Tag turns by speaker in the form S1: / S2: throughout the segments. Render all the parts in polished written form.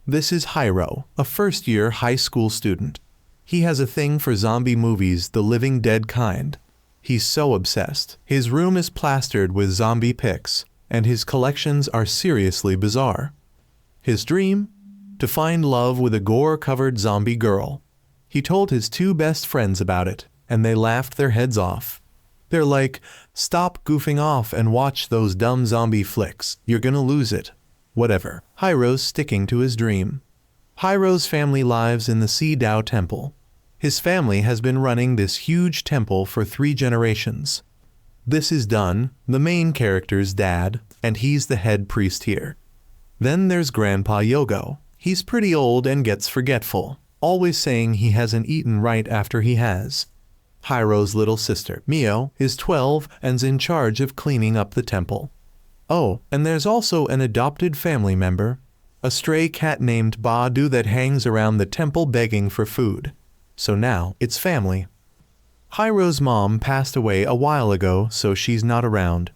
S1: This is Hiro, a first-year high school student. He has a thing for zombie movies, the living dead kind. He's so obsessed. His room is plastered with zombie pics, and his collections are seriously bizarre. His dream? To find love with a gore-covered zombie girl. He told his two best friends about it, and they laughed their heads off. They're like, "Stop goofing off and watch those dumb zombie flicks. You're gonna lose it." Whatever. Hiro's sticking to his dream. Hiro's family lives in the Sea-Dao Temple. His family has been running this huge temple for 3 generations. This is Dun, the main character's dad, and he's the head priest here. Then there's Grandpa Yogo. He's pretty old and gets forgetful, always saying he hasn't eaten right after he has. Hiro's little sister, Mio, is 12 and's in charge of cleaning up the temple. Oh, and there's also an adopted family member, a stray cat named Badu that hangs around the temple begging for food. So now, it's family. Hiro's mom passed away a while ago, so she's not around.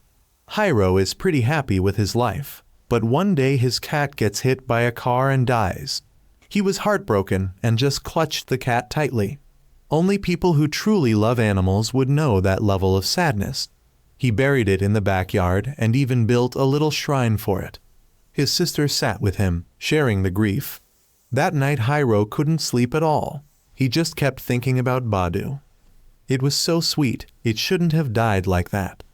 S1: Hiro is pretty happy with his life, but one day his cat gets hit by a car and dies. He was heartbroken and just clutched the cat tightly. Only people who truly love animals would know that level of sadness. He buried it in the backyard and even built a little shrine for it. His sister sat with him, sharing the grief. That night Hiro couldn't sleep at all. He just kept thinking about Badu. It was so sweet, it shouldn't have died like that.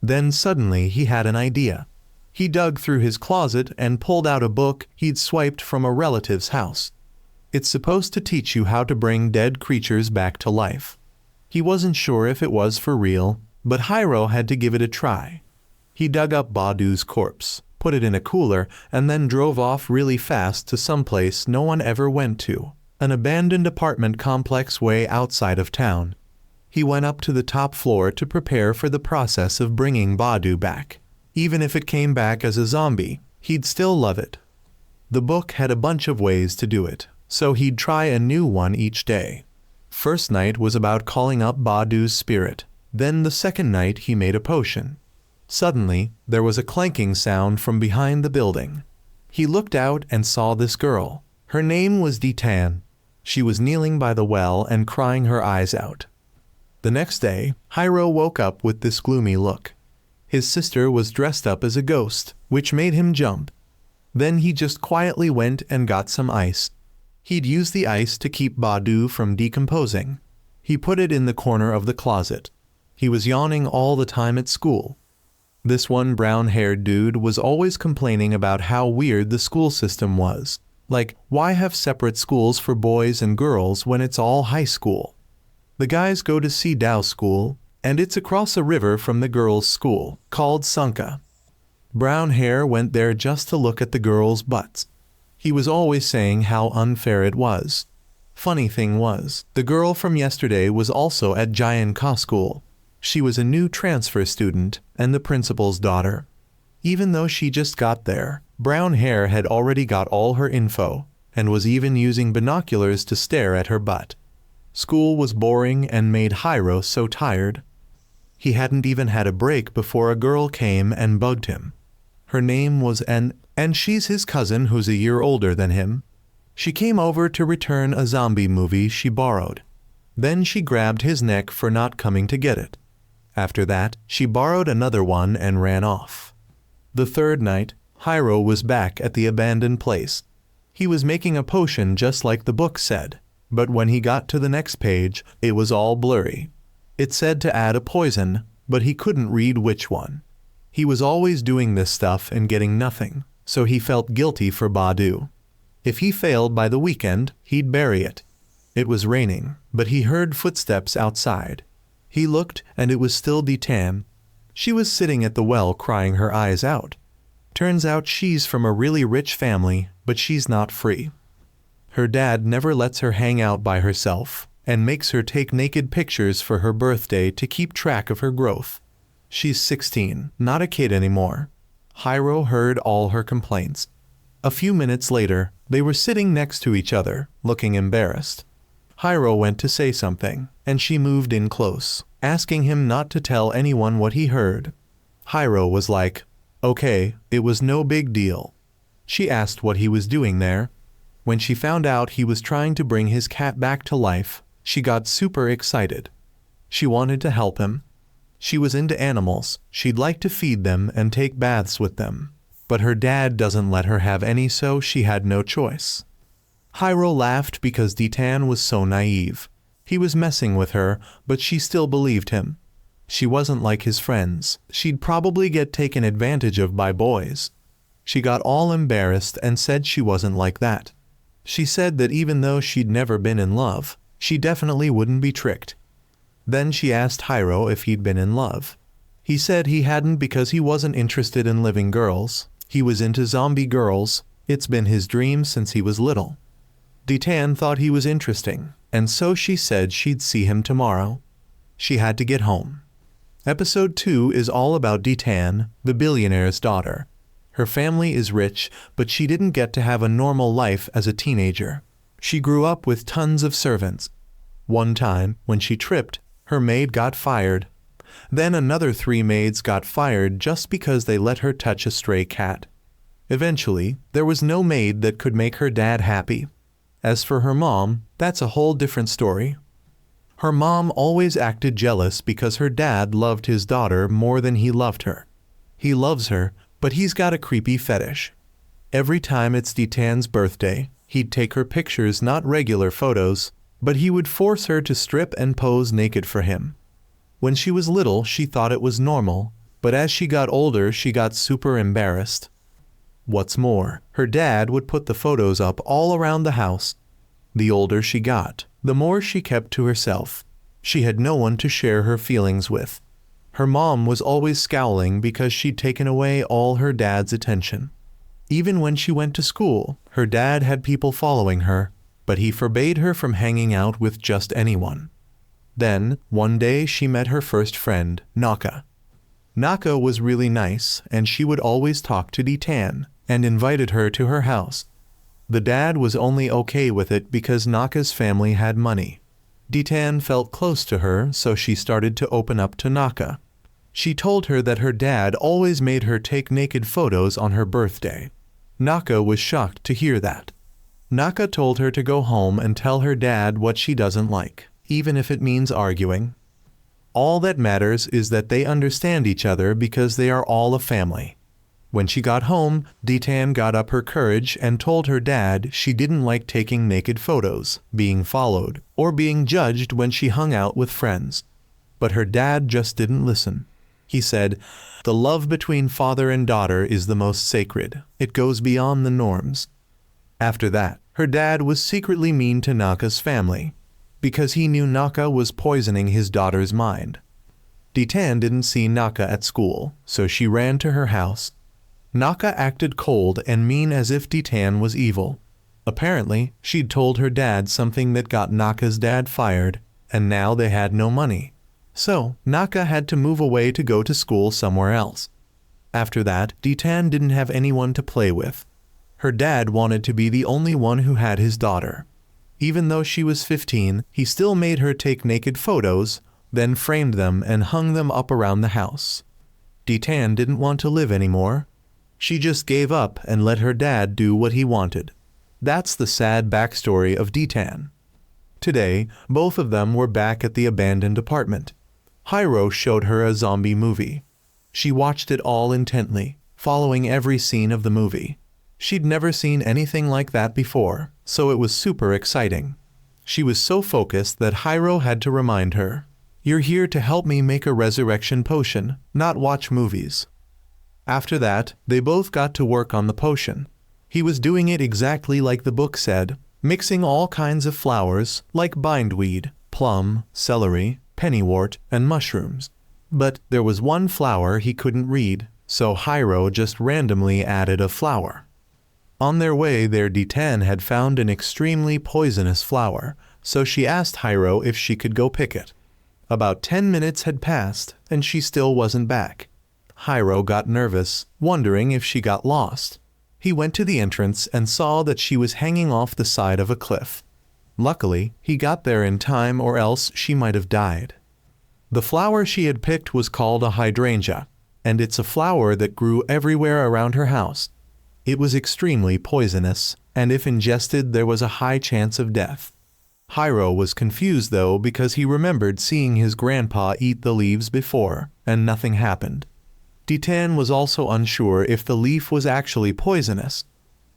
S1: Then suddenly he had an idea. He dug through his closet and pulled out a book he'd swiped from a relative's house. It's supposed to teach you how to bring dead creatures back to life. He wasn't sure if it was for real, but Hiro had to give it a try. He dug up Badu's corpse, put it in a cooler, and then drove off really fast to someplace no one ever went to, an abandoned apartment complex way outside of town. He went up to the top floor to prepare for the process of bringing Badu back. Even if it came back as a zombie, he'd still love it. The book had a bunch of ways to do it, so he'd try a new one each day. First night was about calling up Badu's spirit. Then the second night he made a potion. Suddenly, there was a clanking sound from behind the building. He looked out and saw this girl. Her name was Ditan. She was kneeling by the well and crying her eyes out. The next day, Hiro woke up with this gloomy look. His sister was dressed up as a ghost, which made him jump. Then he just quietly went and got some ice. He'd use the ice to keep Badu from decomposing. He put it in the corner of the closet. He was yawning all the time at school. This one brown-haired dude was always complaining about how weird the school system was. Like, why have separate schools for boys and girls when it's all high school? The guys go to Sea-Dao school, and it's across a river from the girls' school, called Sunka. Brown Hair went there just to look at the girls' butts. He was always saying how unfair it was. Funny thing was, the girl from yesterday was also at Giant-Ka school. She was a new transfer student and the principal's daughter. Even though she just got there, Brown Hair had already got all her info and was even using binoculars to stare at her butt. School was boring and made Hiro so tired. He hadn't even had a break before a girl came and bugged him. Her name was and she's his cousin who's a year older than him. She came over to return a zombie movie she borrowed. Then she grabbed his neck for not coming to get it. After that, she borrowed another one and ran off. The third night, Hiro was back at the abandoned place. He was making a potion just like the book said, but when he got to the next page, it was all blurry. It said to add a poison, but he couldn't read which one. He was always doing this stuff and getting nothing, so he felt guilty for Badu. If he failed by the weekend, he'd bury it. It was raining, but he heard footsteps outside. He looked, and it was still Ditan. She was sitting at the well crying her eyes out. Turns out she's from a really rich family, but she's not free. Her dad never lets her hang out by herself, and makes her take naked pictures for her birthday to keep track of her growth. She's 16, not a kid anymore. Hiro heard all her complaints. A few minutes later, they were sitting next to each other, looking embarrassed. Hiro went to say something, and she moved in close, asking him not to tell anyone what he heard. Hiro was like, "Okay, it was no big deal." She asked what he was doing there. When she found out he was trying to bring his cat back to life, she got super excited. She wanted to help him. She was into animals, she'd like to feed them and take baths with them. But her dad doesn't let her have any, so she had no choice. Hiro laughed because Ditan was so naive. He was messing with her, but she still believed him. She wasn't like his friends. She'd probably get taken advantage of by boys. She got all embarrassed and said she wasn't like that. She said that even though she'd never been in love, she definitely wouldn't be tricked. Then she asked Hiro if he'd been in love. He said he hadn't because he wasn't interested in living girls. He was into zombie girls. It's been his dream since he was little. Ditan thought he was interesting, and so she said she'd see him tomorrow. She had to get home. Episode 2 is all about Ditan, the billionaire's daughter. Her family is rich, but she didn't get to have a normal life as a teenager. She grew up with tons of servants. One time, when she tripped, her maid got fired. Then another 3 maids got fired just because they let her touch a stray cat. Eventually, there was no maid that could make her dad happy. As for her mom, that's a whole different story. Her mom always acted jealous because her dad loved his daughter more than he loved her. He loves her, but he's got a creepy fetish. Every time it's Ditan's birthday, he'd take her pictures, not regular photos, but he would force her to strip and pose naked for him. When she was little, she thought it was normal, but as she got older, she got super embarrassed. What's more, her dad would put the photos up all around the house. The older she got, the more she kept to herself. She had no one to share her feelings with. Her mom was always scowling because she'd taken away all her dad's attention. Even when she went to school, her dad had people following her, but he forbade her from hanging out with just anyone. Then, one day she met her first friend, Naka. Naka was really nice, and she would always talk to Ditan, and invited her to her house. The dad was only okay with it because Naka's family had money. Ditan felt close to her, so she started to open up to Naka. She told her that her dad always made her take naked photos on her birthday. Naka was shocked to hear that. Naka told her to go home and tell her dad what she doesn't like, even if it means arguing. All that matters is that they understand each other because they are all a family. When she got home, Ditan got up her courage and told her dad she didn't like taking naked photos, being followed, or being judged when she hung out with friends. But her dad just didn't listen. He said, "The love between father and daughter is the most sacred. It goes beyond the norms." After that, her dad was secretly mean to Naka's family, because he knew Naka was poisoning his daughter's mind. Ditan didn't see Naka at school, so she ran to her house. Naka acted cold and mean as if Ditan was evil. Apparently, she'd told her dad something that got Naka's dad fired, and now they had no money. So, Naka had to move away to go to school somewhere else. After that, Ditan didn't have anyone to play with. Her dad wanted to be the only one who had his daughter. Even though she was 15, he still made her take naked photos, then framed them and hung them up around the house. Ditan didn't want to live anymore. She just gave up and let her dad do what he wanted. That's the sad backstory of Ditan. Today, both of them were back at the abandoned apartment. Hiro showed her a zombie movie. She watched it all intently, following every scene of the movie. She'd never seen anything like that before, so it was super exciting. She was so focused that Hiro had to remind her, "You're here to help me make a resurrection potion, not watch movies." After that, they both got to work on the potion. He was doing it exactly like the book said, mixing all kinds of flowers like bindweed, plum, celery, pennywort, and mushrooms. But there was one flower he couldn't read, so Hiro just randomly added a flower. On their way there, Ditan had found an extremely poisonous flower, so she asked Hiro if she could go pick it. About 10 minutes had passed, and she still wasn't back. Hiro got nervous, wondering if she got lost. He went to the entrance and saw that she was hanging off the side of a cliff. Luckily, he got there in time, or else she might have died. The flower she had picked was called a hydrangea, and it's a flower that grew everywhere around her house. It was extremely poisonous, and if ingested there was a high chance of death. Hiro was confused though because he remembered seeing his grandpa eat the leaves before, and nothing happened. Ditan was also unsure if the leaf was actually poisonous.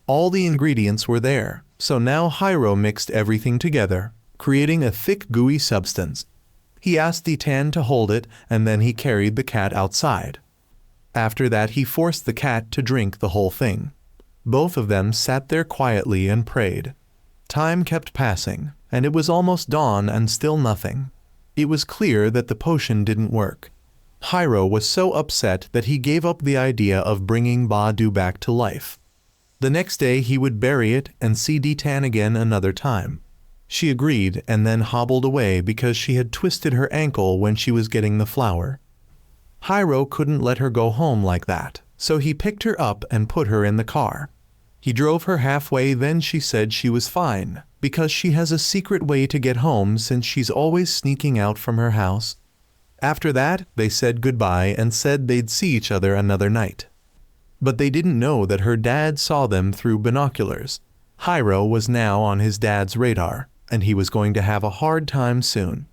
S1: All the ingredients were there, so now Hiro mixed everything together, creating a thick gooey substance. He asked Ditan to hold it, and then he carried the cat outside. After that he forced the cat to drink the whole thing. Both of them sat there quietly and prayed. Time kept passing, and it was almost dawn and still nothing. It was clear that the potion didn't work. Hiro was so upset that he gave up the idea of bringing Badu back to life. The next day he would bury it and see Ditan again another time. She agreed and then hobbled away because she had twisted her ankle when she was getting the flower. Hiro couldn't let her go home like that, so he picked her up and put her in the car. He drove her halfway, then she said she was fine, because she has a secret way to get home since she's always sneaking out from her house. After that, they said goodbye and said they'd see each other another night. But they didn't know that her dad saw them through binoculars. Hiro was now on his dad's radar, and he was going to have a hard time soon.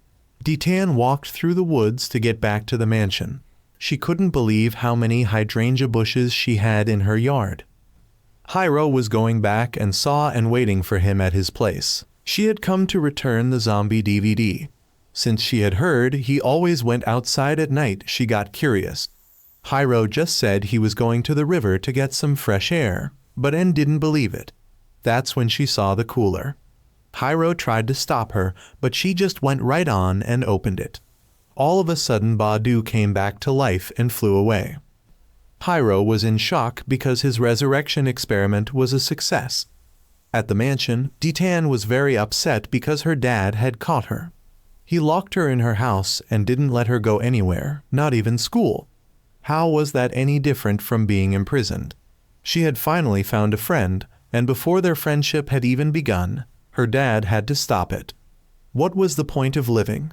S1: Ditan walked through the woods to get back to the mansion. She couldn't believe how many hydrangea bushes she had in her yard. Hiro was going back and saw and waiting for him at his place. She had come to return the zombie DVD. Since she had heard he always went outside at night, she got curious. Hiro just said he was going to the river to get some fresh air, but En didn't believe it. That's when she saw the cooler. Hiro tried to stop her, but she just went right on and opened it. All of a sudden Badu came back to life and flew away. Hiro was in shock because his resurrection experiment was a success. At the mansion, Ditan was very upset because her dad had caught her. He locked her in her house and didn't let her go anywhere, not even school. How was that any different from being imprisoned? She had finally found a friend, and before their friendship had even begun, her dad had to stop it. What was the point of living?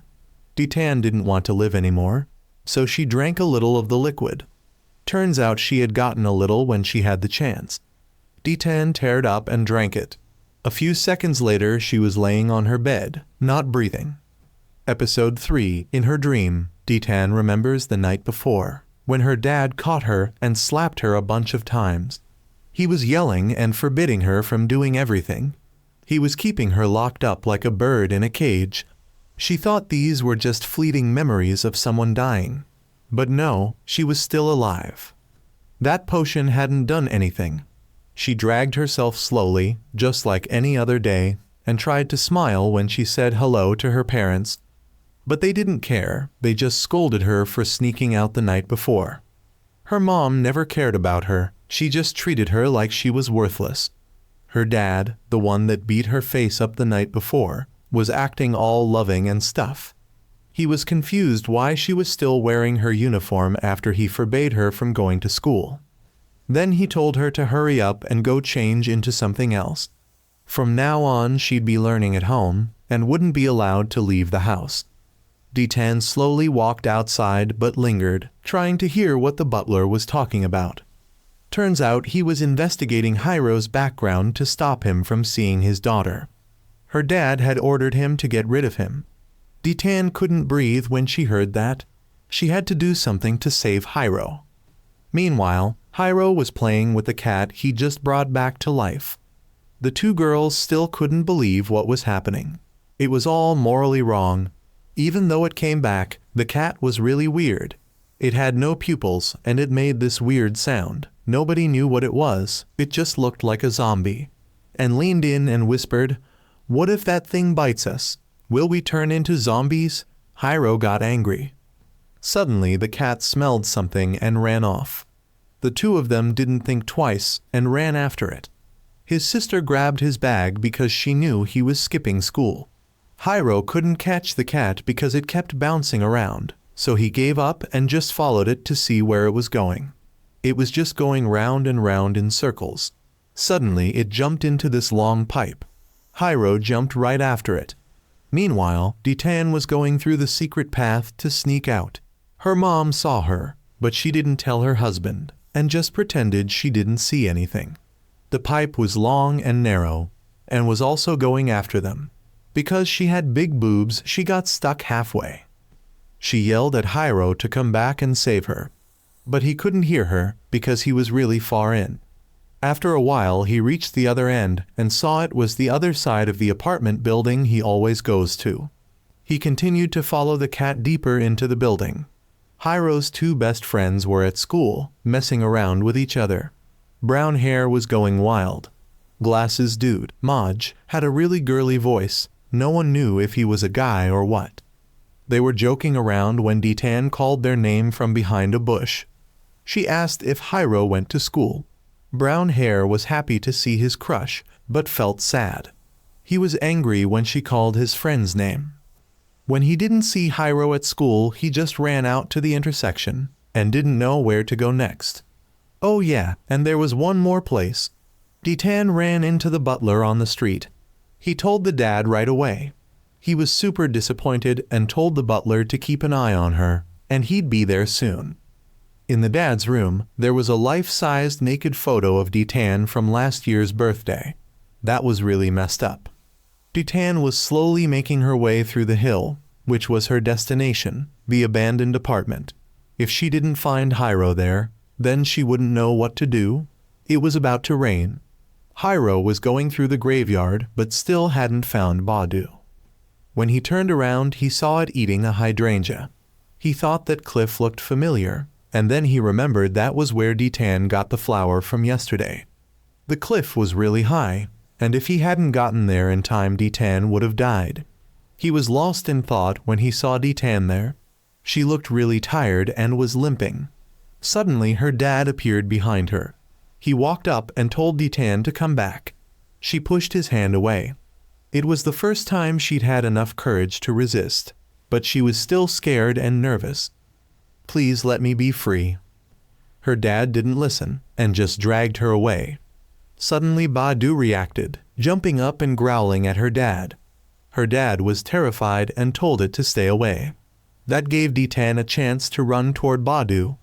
S1: Ditan didn't want to live anymore, so she drank a little of the liquid. Turns out she had gotten a little when she had the chance. Ditan teared up and drank it. A few seconds later she was laying on her bed, not breathing. Episode 3. In her dream, Ditan remembers the night before, when her dad caught her and slapped her a bunch of times. He was yelling and forbidding her from doing everything. He was keeping her locked up like a bird in a cage. She thought these were just fleeting memories of someone dying. But no, she was still alive. That potion hadn't done anything. She dragged herself slowly, just like any other day, and tried to smile when she said hello to her parents. But they didn't care, they just scolded her for sneaking out the night before. Her mom never cared about her, she just treated her like she was worthless. Her dad, the one that beat her face up the night before, was acting all loving and stuff. He was confused why she was still wearing her uniform after he forbade her from going to school. Then he told her to hurry up and go change into something else. From now on she'd be learning at home, and wouldn't be allowed to leave the house. Ditan slowly walked outside but lingered, trying to hear what the butler was talking about. Turns out he was investigating Hiro's background to stop him from seeing his daughter. Her dad had ordered him to get rid of him. Ditan couldn't breathe when she heard that. She had to do something to save Hiro. Meanwhile, Hiro was playing with the cat he just brought back to life. The two girls still couldn't believe what was happening. It was all morally wrong. Even though it came back, the cat was really weird. It had no pupils and it made this weird sound. Nobody knew what it was, it just looked like a zombie. And leaned in and whispered, "What if that thing bites us? Will we turn into zombies?" Hiro got angry. Suddenly the cat smelled something and ran off. The two of them didn't think twice and ran after it. His sister grabbed his bag because she knew he was skipping school. Hiro couldn't catch the cat because it kept bouncing around, so he gave up and just followed it to see where it was going. It was just going round and round in circles. Suddenly it jumped into this long pipe. Hiro jumped right after it. Meanwhile, Ditan was going through the secret path to sneak out. Her mom saw her, but she didn't tell her husband, and just pretended she didn't see anything. The pipe was long and narrow, and was also going after them. Because she had big boobs, she got stuck halfway. She yelled at Hiro to come back and save her. But he couldn't hear her because he was really far in. After a while he reached the other end and saw it was the other side of the apartment building he always goes to. He continued to follow the cat deeper into the building. Hiro's two best friends were at school, messing around with each other. Brown hair was going wild. Glasses dude, Mage, had a really girly voice. No one knew if he was a guy or what. They were joking around when Ditan called their name from behind a bush. She asked if Hiro went to school. Brown hair was happy to see his crush, but felt sad. He was angry when she called his friend's name. When he didn't see Hiro at school, he just ran out to the intersection and didn't know where to go next. Oh yeah, and there was one more place. Ditan ran into the butler on the street. He told the dad right away. He was super disappointed and told the butler to keep an eye on her, and he'd be there soon. In the dad's room, there was a life-sized naked photo of Ditan from last year's birthday. That was really messed up. Ditan was slowly making her way through the hill, which was her destination, the abandoned apartment. If she didn't find Hiro there, then she wouldn't know what to do. It was about to rain. Hiro was going through the graveyard but still hadn't found Badu. When he turned around, he saw it eating a hydrangea. He thought that cliff looked familiar, and then he remembered that was where Ditan got the flower from yesterday. The cliff was really high, and if he hadn't gotten there in time, Ditan would have died. He was lost in thought when he saw Ditan there. She looked really tired and was limping. Suddenly her dad appeared behind her. He walked up and told Ditan to come back. She pushed his hand away. It was the first time she'd had enough courage to resist, but she was still scared and nervous. Please let me be free. Her dad didn't listen and just dragged her away. Suddenly Badu reacted, jumping up and growling at her dad. Her dad was terrified and told it to stay away. That gave Ditan a chance to run toward Badu.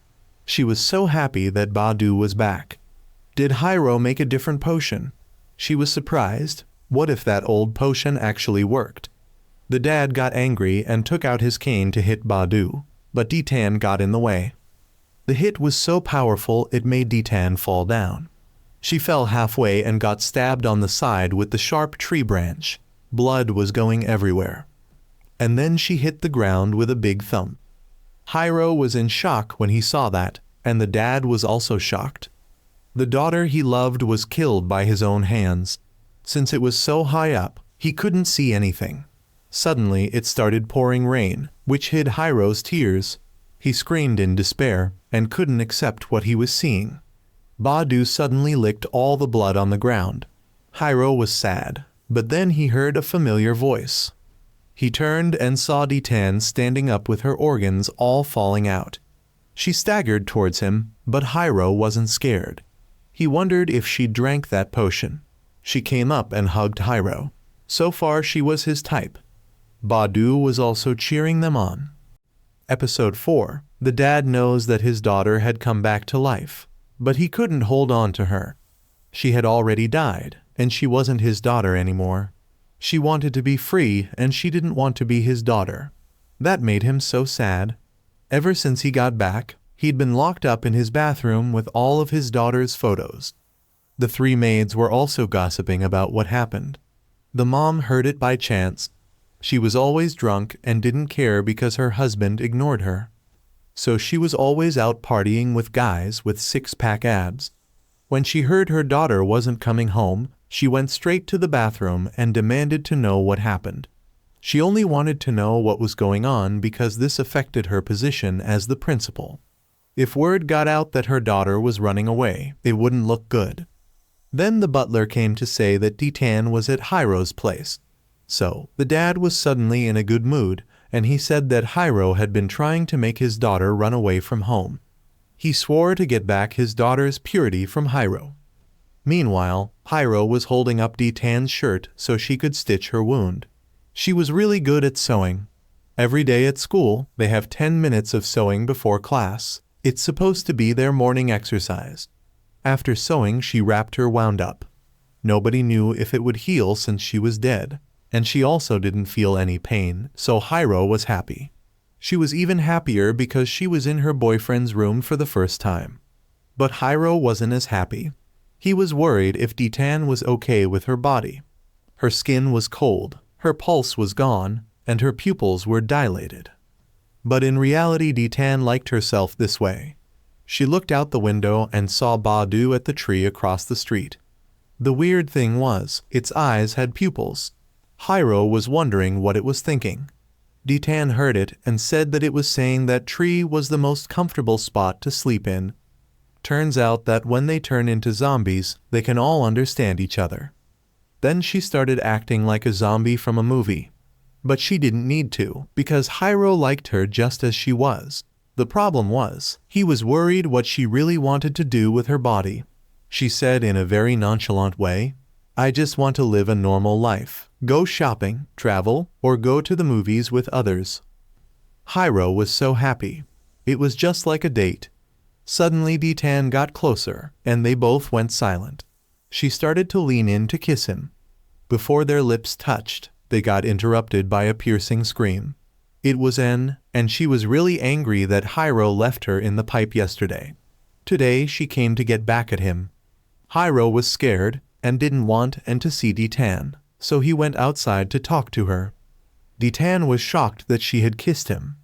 S1: She was so happy that Badu was back. Did Hiro make a different potion? She was surprised. What if that old potion actually worked? The dad got angry and took out his cane to hit Badu, but Ditan got in the way. The hit was so powerful it made Ditan fall down. She fell halfway and got stabbed on the side with the sharp tree branch. Blood was going everywhere. And then she hit the ground with a big thump. Hiro was in shock when he saw that, and the dad was also shocked. The daughter he loved was killed by his own hands. Since it was so high up, he couldn't see anything. Suddenly it started pouring rain, which hid Hiro's tears. He screamed in despair and couldn't accept what he was seeing. Badu suddenly licked all the blood on the ground. Hiro was sad, but then he heard a familiar voice. He turned and saw Ditan standing up with her organs all falling out. She staggered towards him, but Hiro wasn't scared. He wondered if she drank that potion. She came up and hugged Hiro. So far she was his type. Badu was also cheering them on. Episode 4. The dad knows that his daughter had come back to life, but he couldn't hold on to her. She had already died, and she wasn't his daughter anymore. She wanted to be free, and she didn't want to be his daughter. That made him so sad. Ever since he got back, he'd been locked up in his bathroom with all of his daughter's photos. The three maids were also gossiping about what happened. The mom heard it by chance. She was always drunk and didn't care because her husband ignored her. So she was always out partying with guys with six-pack abs. When she heard her daughter wasn't coming home, she went straight to the bathroom and demanded to know what happened. She only wanted to know what was going on because this affected her position as the principal. If word got out that her daughter was running away, it wouldn't look good. Then the butler came to say that Ditan was at Hiro's place. So, the dad was suddenly in a good mood, and he said that Hiro had been trying to make his daughter run away from home. He swore to get back his daughter's purity from Hiro. Meanwhile, Hiro was holding up Ditan's shirt so she could stitch her wound. She was really good at sewing. Every day at school, they have 10 minutes of sewing before class. It's supposed to be their morning exercise. After sewing, she wrapped her wound up. Nobody knew if it would heal since she was dead, and she also didn't feel any pain, so Hiro was happy. She was even happier because she was in her boyfriend's room for the first time. But Hiro wasn't as happy. He was worried if Ditan was okay with her body. Her skin was cold, her pulse was gone, and her pupils were dilated. But in reality, Ditan liked herself this way. She looked out the window and saw Badu at the tree across the street. The weird thing was, its eyes had pupils. Hiro was wondering what it was thinking. Ditan heard it and said that it was saying that tree was the most comfortable spot to sleep in. Turns out that when they turn into zombies, they can all understand each other. Then she started acting like a zombie from a movie. But she didn't need to, because Hiro liked her just as she was. The problem was, he was worried what she really wanted to do with her body. She said in a very nonchalant way, "I just want to live a normal life, go shopping, travel, or go to the movies with others." Hiro was so happy. It was just like a date. Suddenly Ditan got closer, and they both went silent. She started to lean in to kiss him. Before their lips touched, they got interrupted by a piercing scream. It was En, and she was really angry that Hiro left her in the pipe yesterday. Today she came to get back at him. Hiro was scared and didn't want En to see Ditan, so he went outside to talk to her. Ditan was shocked that she had kissed him.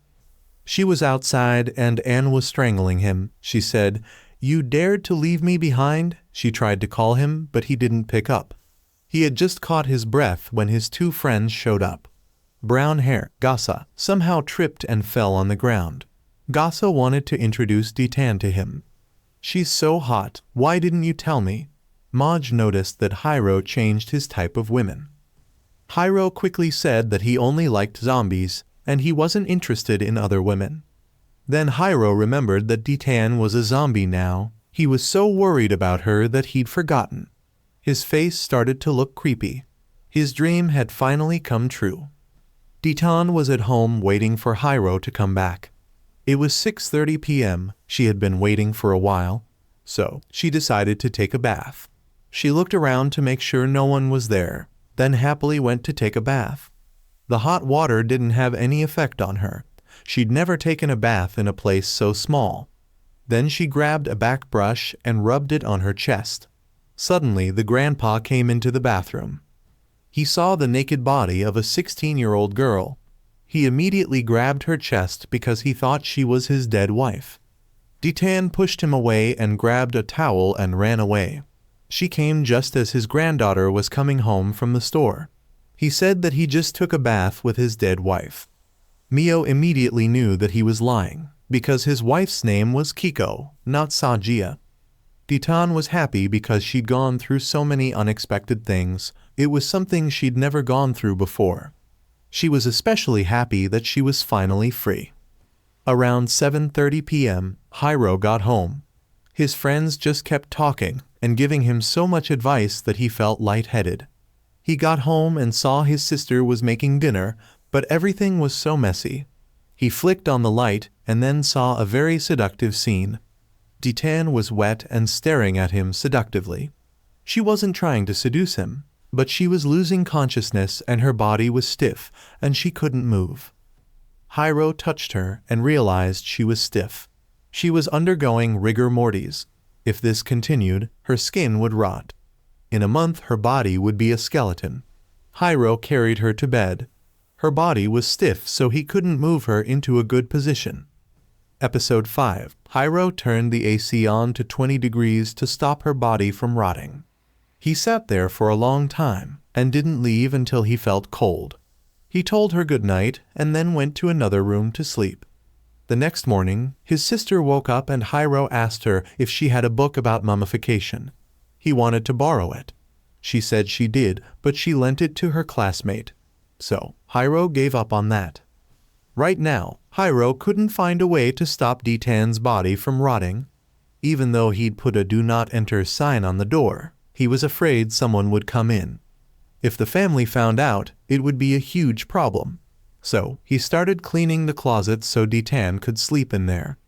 S1: She was outside and En was strangling him. She said, "You dared to leave me behind?" She tried to call him, but he didn't pick up. He had just caught his breath when his two friends showed up. Brown hair, Gasa, somehow tripped and fell on the ground. Gasa wanted to introduce Ditan to him. "She's so hot, why didn't you tell me?" Mage noticed that Hiro changed his type of women. Hiro quickly said that he only liked zombies, and he wasn't interested in other women. Then Hiro remembered that Ditan was a zombie now. He was so worried about her that he'd forgotten. His face started to look creepy. His dream had finally come true. Ditan was at home waiting for Hiro to come back. It was 6:30 p.m. She had been waiting for a while, so she decided to take a bath. She looked around to make sure no one was there, then happily went to take a bath. The hot water didn't have any effect on her. She'd never taken a bath in a place so small. Then she grabbed a back brush and rubbed it on her chest. Suddenly, the grandpa came into the bathroom. He saw the naked body of a 16-year-old girl. He immediately grabbed her chest because he thought she was his dead wife. Ditan pushed him away and grabbed a towel and ran away. She came just as his granddaughter was coming home from the store. He said that he just took a bath with his dead wife. Mio immediately knew that he was lying, because his wife's name was Kiko, not Sajia. Ditan was happy because she'd gone through so many unexpected things. It was something she'd never gone through before. She was especially happy that she was finally free. Around 7:30 p.m., Hiro got home. His friends just kept talking and giving him so much advice that he felt lightheaded. He got home and saw his sister was making dinner, but everything was so messy. He flicked on the light and then saw a very seductive scene. Ditan was wet and staring at him seductively. She wasn't trying to seduce him, but she was losing consciousness and her body was stiff and she couldn't move. Hiro touched her and realized she was stiff. She was undergoing rigor mortis. If this continued, her skin would rot. In a month, her body would be a skeleton. Hiro carried her to bed. Her body was stiff, so he couldn't move her into a good position. Episode 5. Hiro turned the AC on to 20 degrees to stop her body from rotting. He sat there for a long time and didn't leave until he felt cold. He told her good night and then went to another room to sleep. The next morning, his sister woke up and Hiro asked her if she had a book about mummification. He wanted to borrow it. She said she did, but she lent it to her classmate. So, Hiro gave up on that. Right now, Hiro couldn't find a way to stop Ditan's body from rotting. Even though he'd put a "Do Not Enter" sign on the door, he was afraid someone would come in. If the family found out, it would be a huge problem. So, he started cleaning the closet so Ditan could sleep in there.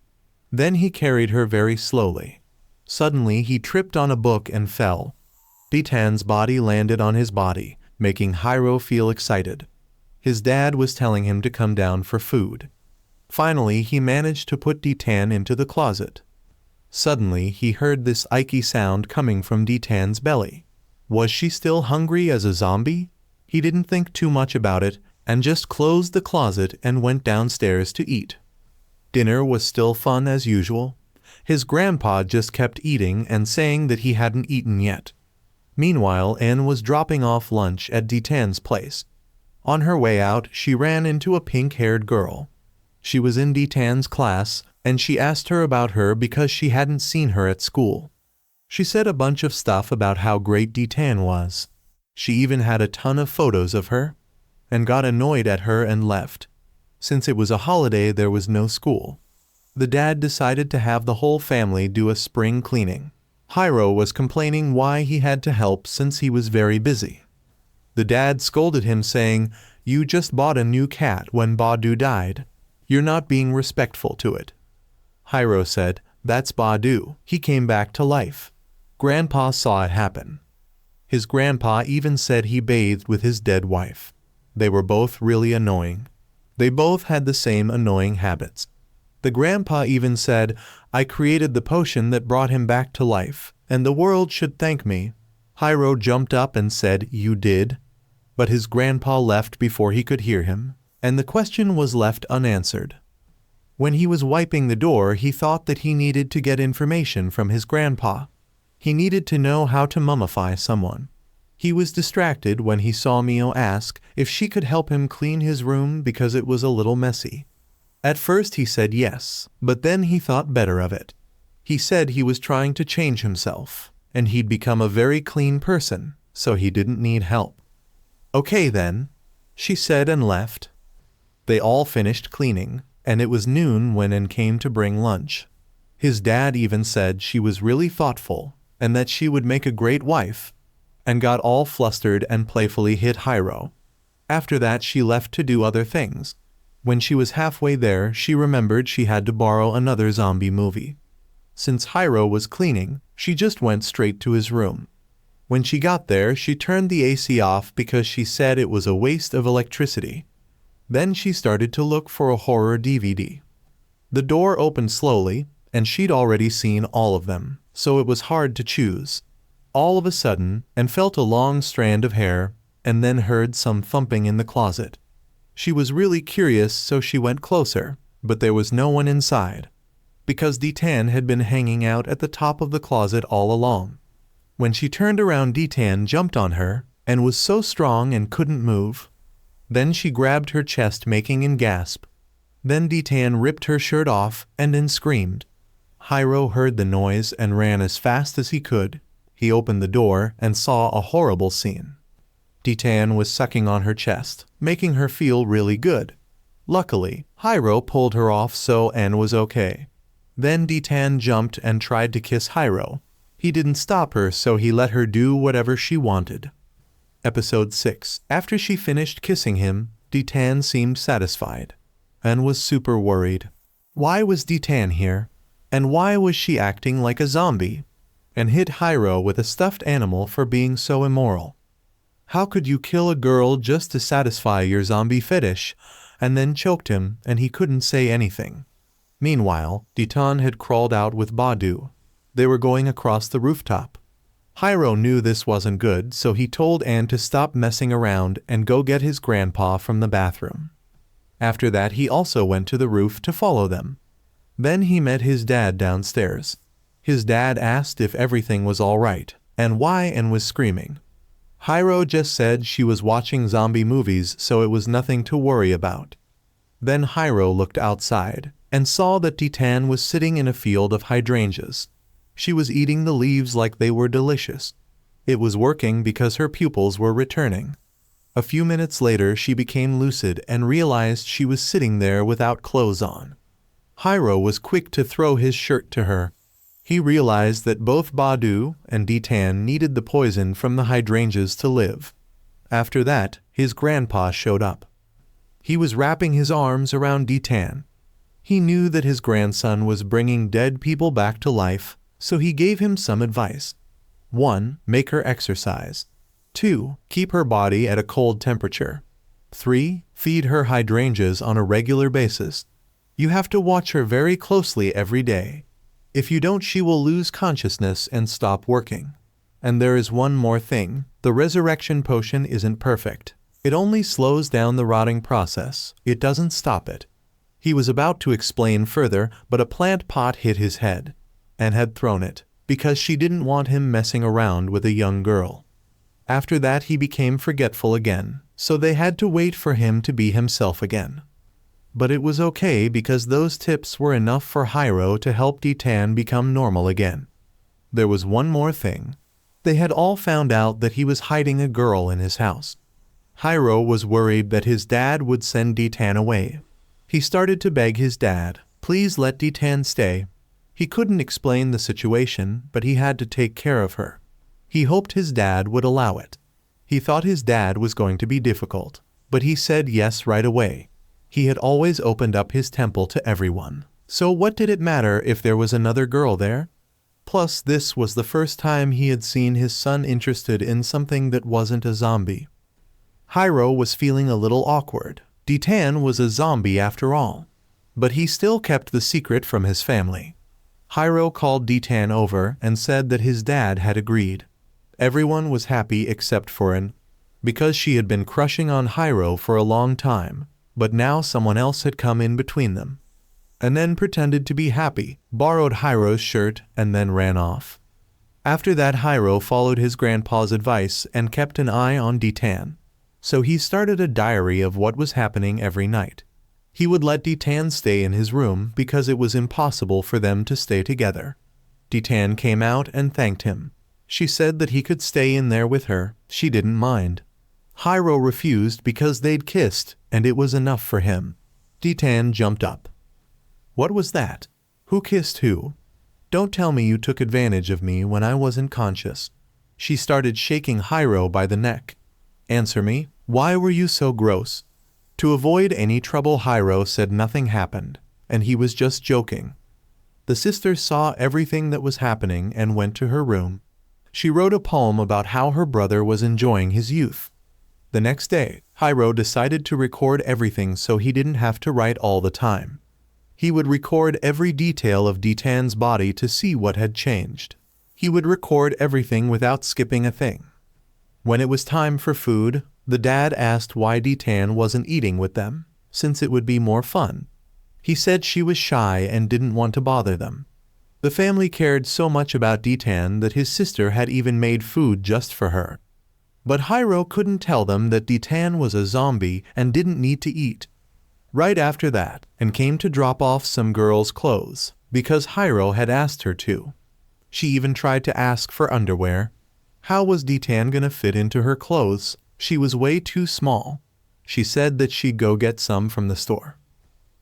S1: Then he carried her very slowly. Suddenly he tripped on a book and fell. D-Tan's body landed on his body, making Hiro feel excited. His dad was telling him to come down for food. Finally, he managed to put D-Tan into the closet. Suddenly, he heard this icky sound coming from D-Tan's belly. Was she still hungry as a zombie? He didn't think too much about it and just closed the closet and went downstairs to eat. Dinner was still fun as usual. His grandpa just kept eating and saying that he hadn't eaten yet. Meanwhile, Anne was dropping off lunch at D-Tan's place. On her way out, she ran into a pink-haired girl. She was in D-Tan's class, and she asked her about her because she hadn't seen her at school. She said a bunch of stuff about how great D-Tan was. She even had a ton of photos of her, and got annoyed at her and left. Since it was a holiday, there was no school. The dad decided to have the whole family do a spring cleaning. Hiro was complaining why he had to help since he was very busy. The dad scolded him saying, "You just bought a new cat when Badu died. You're not being respectful to it." Hiro said, "That's Badu. He came back to life." Grandpa saw it happen. His grandpa even said he bathed with his dead wife. They were both really annoying. They both had the same annoying habits. The grandpa even said, "I created the potion that brought him back to life, and the world should thank me." Hiro jumped up and said, "You did?" But his grandpa left before he could hear him, and the question was left unanswered. When he was wiping the door, he thought that he needed to get information from his grandpa. He needed to know how to mummify someone. He was distracted when he saw Mio ask if she could help him clean his room because it was a little messy. At first he said yes, but then he thought better of it. He said he was trying to change himself, and he'd become a very clean person, so he didn't need help. "Okay then," she said and left. They all finished cleaning, and it was noon when Anne came to bring lunch. His dad even said she was really thoughtful, and that she would make a great wife, and got all flustered and playfully hit Hiro. After that she left to do other things. When she was halfway there, she remembered she had to borrow another zombie movie. Since Hiro was cleaning, she just went straight to his room. When she got there, she turned the AC off because she said it was a waste of electricity. Then she started to look for a horror DVD. The door opened slowly, and she'd already seen all of them, so it was hard to choose. All of a sudden, Anne felt a long strand of hair, and then heard some thumping in the closet. She was really curious, so she went closer, but there was no one inside, because D-Tan had been hanging out at the top of the closet all along. When she turned around, D-Tan jumped on her, and was so strong and couldn't move. Then she grabbed her chest, making Anne gasp. Then D-Tan ripped her shirt off, and then screamed. Hiro heard the noise and ran as fast as he could. He opened the door and saw a horrible scene. D-Tan was sucking on her chest, making her feel really good. Luckily, Hiro pulled her off so Anne was okay. Then D-Tan jumped and tried to kiss Hiro. He didn't stop her, so he let her do whatever she wanted. Episode 6. After she finished kissing him, D-Tan seemed satisfied. Anne was super worried. Why was D-Tan here? And why was she acting like a zombie? And hit Hiro with a stuffed animal for being so immoral. How could you kill a girl just to satisfy your zombie fetish, and then choked him and he couldn't say anything? Meanwhile, D-Tan had crawled out with Badu. They were going across the rooftop. Hiro knew this wasn't good, so he told Anne to stop messing around and go get his grandpa from the bathroom. After that, he also went to the roof to follow them. Then he met his dad downstairs. His dad asked if everything was all right, and why Anne was screaming. Hiro just said she was watching zombie movies, so it was nothing to worry about. Then Hiro looked outside and saw that D-Tan was sitting in a field of hydrangeas. She was eating the leaves like they were delicious. It was working because her pupils were returning. A few minutes later, she became lucid and realized she was sitting there without clothes on. Hiro was quick to throw his shirt to her. He realized that both Badu and D-Tan needed the poison from the hydrangeas to live. After that, his grandpa showed up. He was wrapping his arms around D-Tan. He knew that his grandson was bringing dead people back to life, So he gave him some advice. 1. Make her exercise. 2. Keep her body at a cold temperature. 3. Feed her hydrangeas on a regular basis. You have to watch her very closely every day. If you don't, she will lose consciousness and stop working. And there is one more thing. The resurrection potion isn't perfect. It only slows down the rotting process. It doesn't stop it. He was about to explain further, but a plant pot hit his head, and had thrown it, because she didn't want him messing around with a young girl. After that he became forgetful again, so they had to wait for him to be himself again. But it was okay because those tips were enough for Hiro to help D-Tan become normal again. There was one more thing. They had all found out that he was hiding a girl in his house. Hiro was worried that his dad would send D-Tan away. He started to beg his dad, please let D-Tan stay. He couldn't explain the situation, but he had to take care of her. He hoped his dad would allow it. He thought his dad was going to be difficult, but he said yes right away. He had always opened up his temple to everyone. So what did it matter if there was another girl there? Plus, this was the first time he had seen his son interested in something that wasn't a zombie. Hiro was feeling a little awkward. D-Tan was a zombie after all. But he still kept the secret from his family. Hiro called D-Tan over and said that his dad had agreed. Everyone was happy except for An, because she had been crushing on Hiro for a long time, but now someone else had come in between them. And then pretended to be happy, borrowed Hiro's shirt, and then ran off. After that, Hiro followed his grandpa's advice and kept an eye on D-Tan. So he started a diary of what was happening every night. He would let D-Tan stay in his room because it was impossible for them to stay together. D-Tan came out and thanked him. She said that he could stay in there with her. She didn't mind. Hiro refused because they'd kissed, and it was enough for him. D-Tan jumped up. What was that? Who kissed who? Don't tell me you took advantage of me when I wasn't conscious. She started shaking Hiro by the neck. Answer me, why were you so gross? To avoid any trouble, Hiro said nothing happened, and he was just joking. The sister saw everything that was happening and went to her room. She wrote a poem about how her brother was enjoying his youth. The next day, Hiro decided to record everything so he didn't have to write all the time. He would record every detail of D-Tan's body to see what had changed. He would record everything without skipping a thing. When it was time for food, the dad asked why D-Tan wasn't eating with them, since it would be more fun. He said she was shy and didn't want to bother them. The family cared so much about D-Tan that his sister had even made food just for her. But Hiro couldn't tell them that D-Tan was a zombie and didn't need to eat. Right after that, and came to drop off some girls' clothes, because Hiro had asked her to. She even tried to ask for underwear. How was D-Tan gonna fit into her clothes? She was way too small. She said that she'd go get some from the store.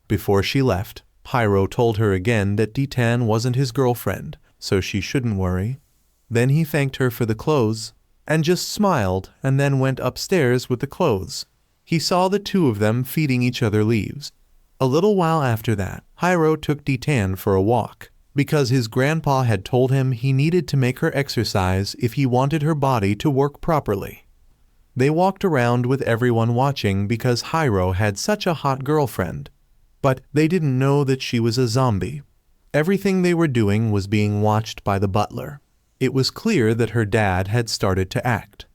S1: Before she left, Hiro told her again that D-Tan wasn't his girlfriend, so she shouldn't worry. Then he thanked her for the clothes, and just smiled, and then went upstairs with the clothes. He saw the two of them feeding each other leaves. A little while after that, Hiro took D-Tan for a walk, because his grandpa had told him he needed to make her exercise if he wanted her body to work properly. They walked around with everyone watching because Hiro had such a hot girlfriend. But they didn't know that she was a zombie. Everything they were doing was being watched by the butler. It was clear that her dad had started to act.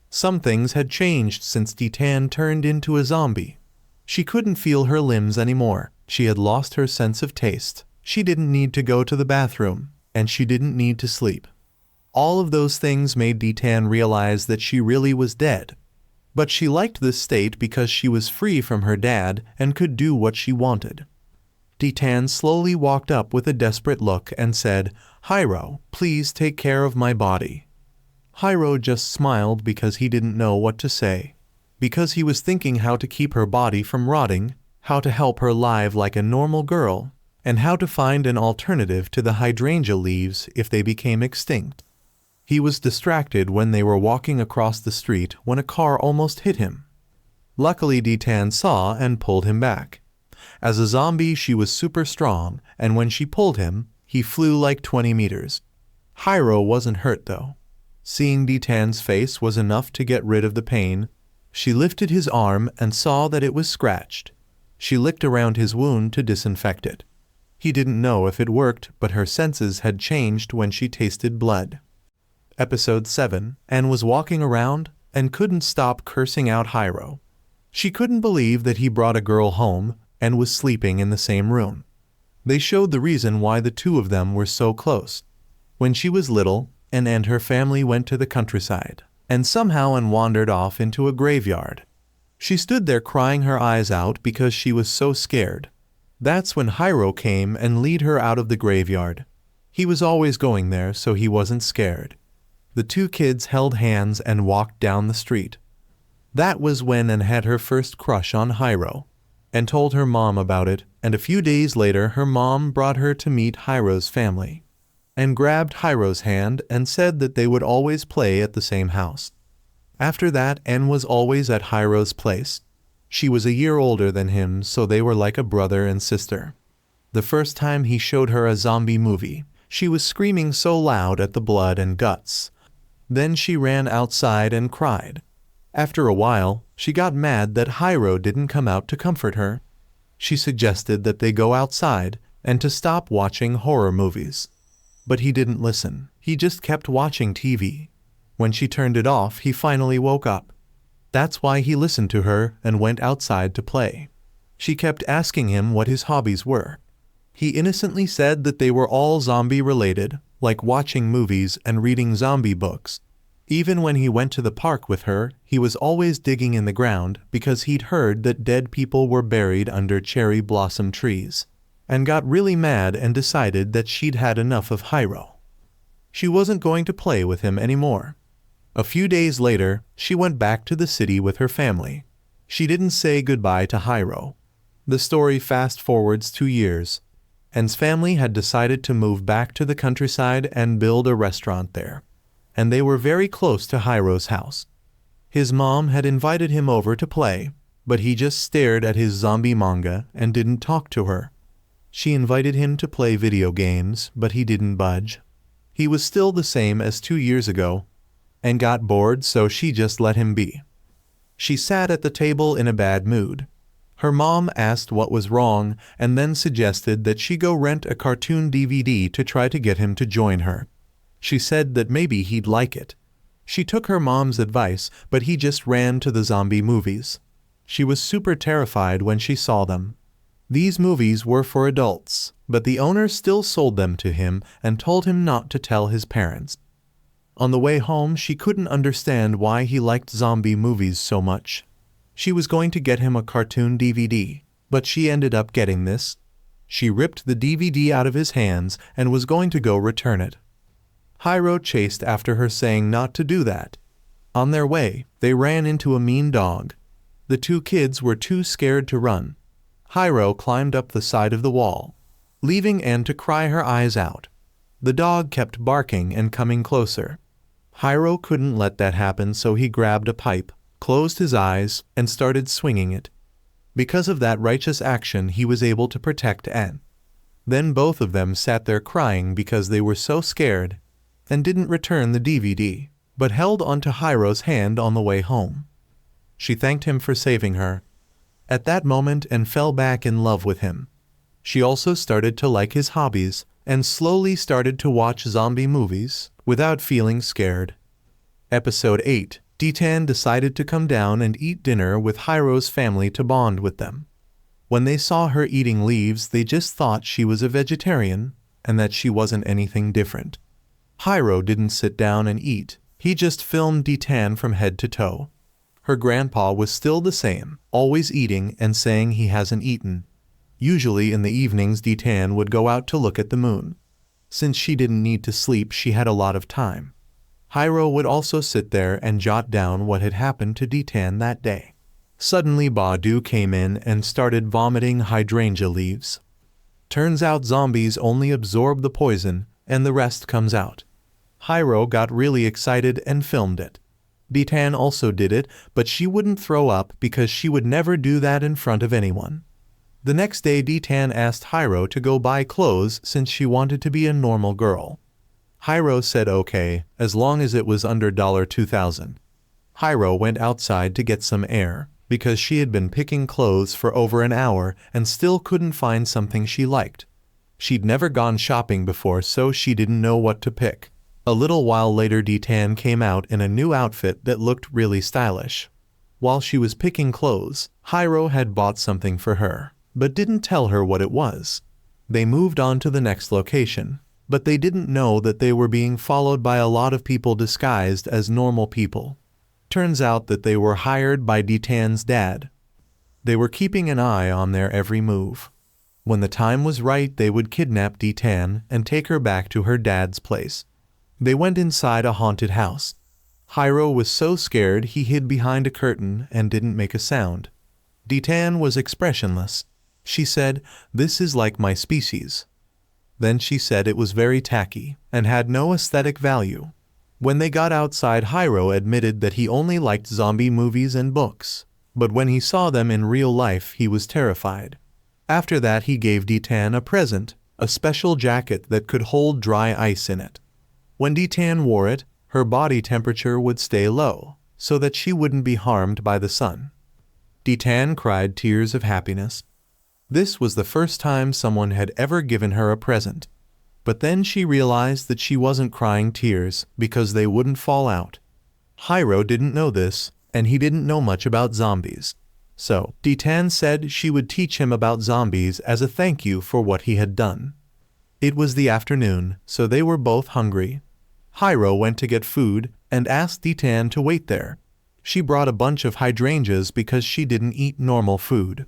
S1: Some things had changed since D-Tan turned into a zombie. She couldn't feel her limbs anymore. She had lost her sense of taste. She didn't need to go to the bathroom, and she didn't need to sleep. All of those things made D-Tan realize that she really was dead. But she liked this state because she was free from her dad and could do what she wanted. D-Tan slowly walked up with a desperate look and said, "Hiro, please take care of my body." Hiro just smiled because he didn't know what to say. Because he was thinking how to keep her body from rotting, how to help her live like a normal girl, and how to find an alternative to the hydrangea leaves if they became extinct. He was distracted when they were walking across the street when a car almost hit him. Luckily, D-Tan saw and pulled him back. As a zombie, she was super strong, and when she pulled him, he flew like 20 meters. Hiro wasn't hurt though. Seeing D-Tan's face was enough to get rid of the pain. She lifted his arm and saw that it was scratched. She licked around his wound to disinfect it. He didn't know if it worked, but her senses had changed when she tasted blood. Episode 7. Anne was walking around and couldn't stop cursing out Hiro. She couldn't believe that he brought a girl home and was sleeping in the same room. They showed the reason why the two of them were so close. When she was little, Anne and her family went to the countryside, and somehow Anne wandered off into a graveyard. She stood there crying her eyes out because she was so scared. That's when Hiro came and led her out of the graveyard. He was always going there, so he wasn't scared. The two kids held hands and walked down the street. That was when Anne had her first crush on Hiro, and told her mom about it, and a few days later her mom brought her to meet Hiro's family, and grabbed Hiro's hand and said that they would always play at the same house. After that, Anne was always at Hiro's place. She was a year older than him, so they were like a brother and sister. The first time he showed her a zombie movie, she was screaming so loud at the blood and guts. Then she ran outside and cried. After a while, she got mad that Hiro didn't come out to comfort her. She suggested that they go outside and to stop watching horror movies. But he didn't listen. He just kept watching TV. When she turned it off, he finally woke up. That's why he listened to her and went outside to play. She kept asking him what his hobbies were. He innocently said that they were all zombie-related, like watching movies and reading zombie books. Even when he went to the park with her, he was always digging in the ground because he'd heard that dead people were buried under cherry blossom trees, and got really mad and decided that she'd had enough of Hiro. She wasn't going to play with him anymore. A few days later, she went back to the city with her family. She didn't say goodbye to Hiro. The story fast-forwards 2 years. Anne's family had decided to move back to the countryside and build a restaurant there, and they were very close to Hiro's house. His mom had invited him over to play, but he just stared at his zombie manga and didn't talk to her. She invited him to play video games, but he didn't budge. He was still the same as 2 years ago, and got bored, so she just let him be. She sat at the table in a bad mood. Her mom asked what was wrong and then suggested that she go rent a cartoon DVD to try to get him to join her. She said that maybe he'd like it. She took her mom's advice, but he just ran to the zombie movies. She was super terrified when she saw them. These movies were for adults, but the owner still sold them to him and told him not to tell his parents. On the way home, she couldn't understand why he liked zombie movies so much. She was going to get him a cartoon DVD, but she ended up getting this. She ripped the DVD out of his hands and was going to go return it. Hiro chased after her, saying not to do that. On their way, they ran into a mean dog. The two kids were too scared to run. Hiro climbed up the side of the wall, leaving Anne to cry her eyes out. The dog kept barking and coming closer. Hiro couldn't let that happen, so he grabbed a pipe, closed his eyes, and started swinging it. Because of that righteous action, he was able to protect Anne. Then both of them sat there crying because they were so scared, and didn't return the DVD, but held onto Hiro's hand on the way home. She thanked him for saving her. At that moment, Anne fell back in love with him. She also started to like his hobbies, and slowly started to watch zombie movies without feeling scared. Episode 8. D-Tan decided to come down and eat dinner with Hiro's family to bond with them. When they saw her eating leaves, they just thought she was a vegetarian and that she wasn't anything different. Hiro didn't sit down and eat. He just filmed D-Tan from head to toe. Her grandpa was still the same, always eating and saying he hasn't eaten. Usually in the evenings, D-Tan would go out to look at the moon. Since she didn't need to sleep, she had a lot of time. Hiro would also sit there and jot down what had happened to D-Tan that day. Suddenly Badu came in and started vomiting hydrangea leaves. Turns out zombies only absorb the poison and the rest comes out. Hiro got really excited and filmed it. D-Tan also did it, but she wouldn't throw up because she would never do that in front of anyone. The next day, D-Tan asked Hiro to go buy clothes since she wanted to be a normal girl. Hiro said okay, as long as it was under $2,000. Hiro went outside to get some air, because she had been picking clothes for over an hour and still couldn't find something she liked. She'd never gone shopping before, so she didn't know what to pick. A little while later, Ditan came out in a new outfit that looked really stylish. While she was picking clothes, Hiro had bought something for her, but didn't tell her what it was. They moved on to the next location, but they didn't know that they were being followed by a lot of people disguised as normal people. Turns out that they were hired by Ditan's dad. They were keeping an eye on their every move. When the time was right, they would kidnap Ditan and take her back to her dad's place. They went inside a haunted house. Hiro was so scared he hid behind a curtain and didn't make a sound. Ditan was expressionless. She said, "This is like my species." Then she said it was very tacky and had no aesthetic value. When they got outside, Hiro admitted that he only liked zombie movies and books, but when he saw them in real life he was terrified. After that he gave Ditan a present, a special jacket that could hold dry ice in it. When Ditan wore it, her body temperature would stay low, so that she wouldn't be harmed by the sun. Ditan cried tears of happiness. This was the first time someone had ever given her a present. But then she realized that she wasn't crying tears because they wouldn't fall out. Hiro didn't know this, and he didn't know much about zombies. So, Ditan said she would teach him about zombies as a thank you for what he had done. It was the afternoon, so they were both hungry. Hiro went to get food and asked Ditan to wait there. She brought a bunch of hydrangeas because she didn't eat normal food.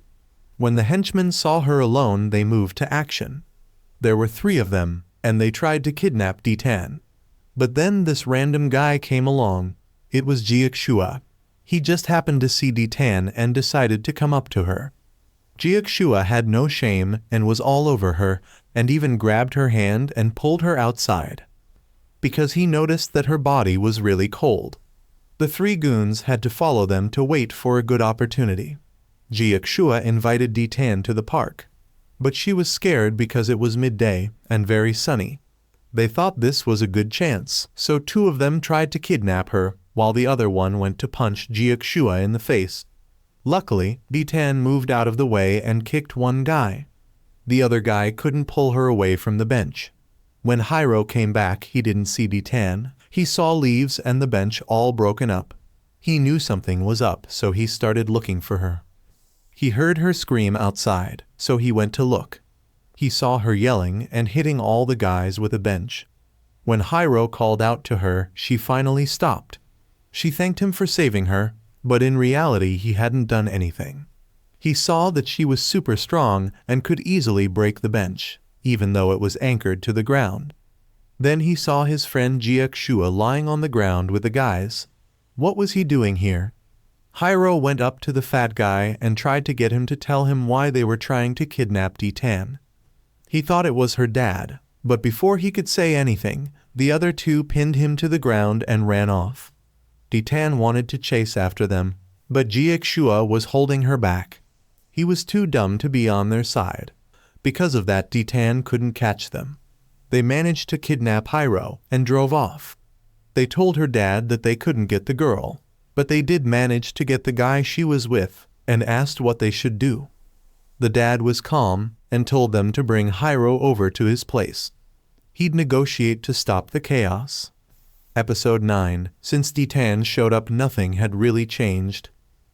S1: When the henchmen saw her alone, they moved to action. There were 3 of them, and they tried to kidnap Ditan. But then this random guy came along. It was Jiaxua. He just happened to see Ditan and decided to come up to her. Jiaxua had no shame and was all over her, and even grabbed her hand and pulled her outside, because he noticed that her body was really cold. The 3 goons had to follow them to wait for a good opportunity. Jiaxua invited Ditan to the park, but she was scared because it was midday and very sunny. They thought this was a good chance, so 2 of them tried to kidnap her, while the other one went to punch Jiaxua in the face. Luckily, Ditan moved out of the way and kicked one guy. The other guy couldn't pull her away from the bench. When Hiro came back, he didn't see Ditan. He saw leaves and the bench all broken up. He knew something was up, so he started looking for her. He heard her scream outside, so he went to look. He saw her yelling and hitting all the guys with a bench. When Hiro called out to her, she finally stopped. She thanked him for saving her, but in reality he hadn't done anything. He saw that she was super strong and could easily break the bench, even though it was anchored to the ground. Then he saw his friend Jiaxua lying on the ground with the guys. What was he doing here? Hiro went up to the fat guy and tried to get him to tell him why they were trying to kidnap Ditan. He thought it was her dad, but before he could say anything, the other 2 pinned him to the ground and ran off. Ditan wanted to chase after them, but Jiaxua was holding her back. He was too dumb to be on their side. Because of that, Ditan couldn't catch them. They managed to kidnap Hiro and drove off. They told her dad that they couldn't get the girl, but they did manage to get the guy she was with and asked what they should do. The dad was calm and told them to bring Hiro over to his place. He'd negotiate to stop the chaos. Episode 9. Since Ditan showed up, nothing had really changed.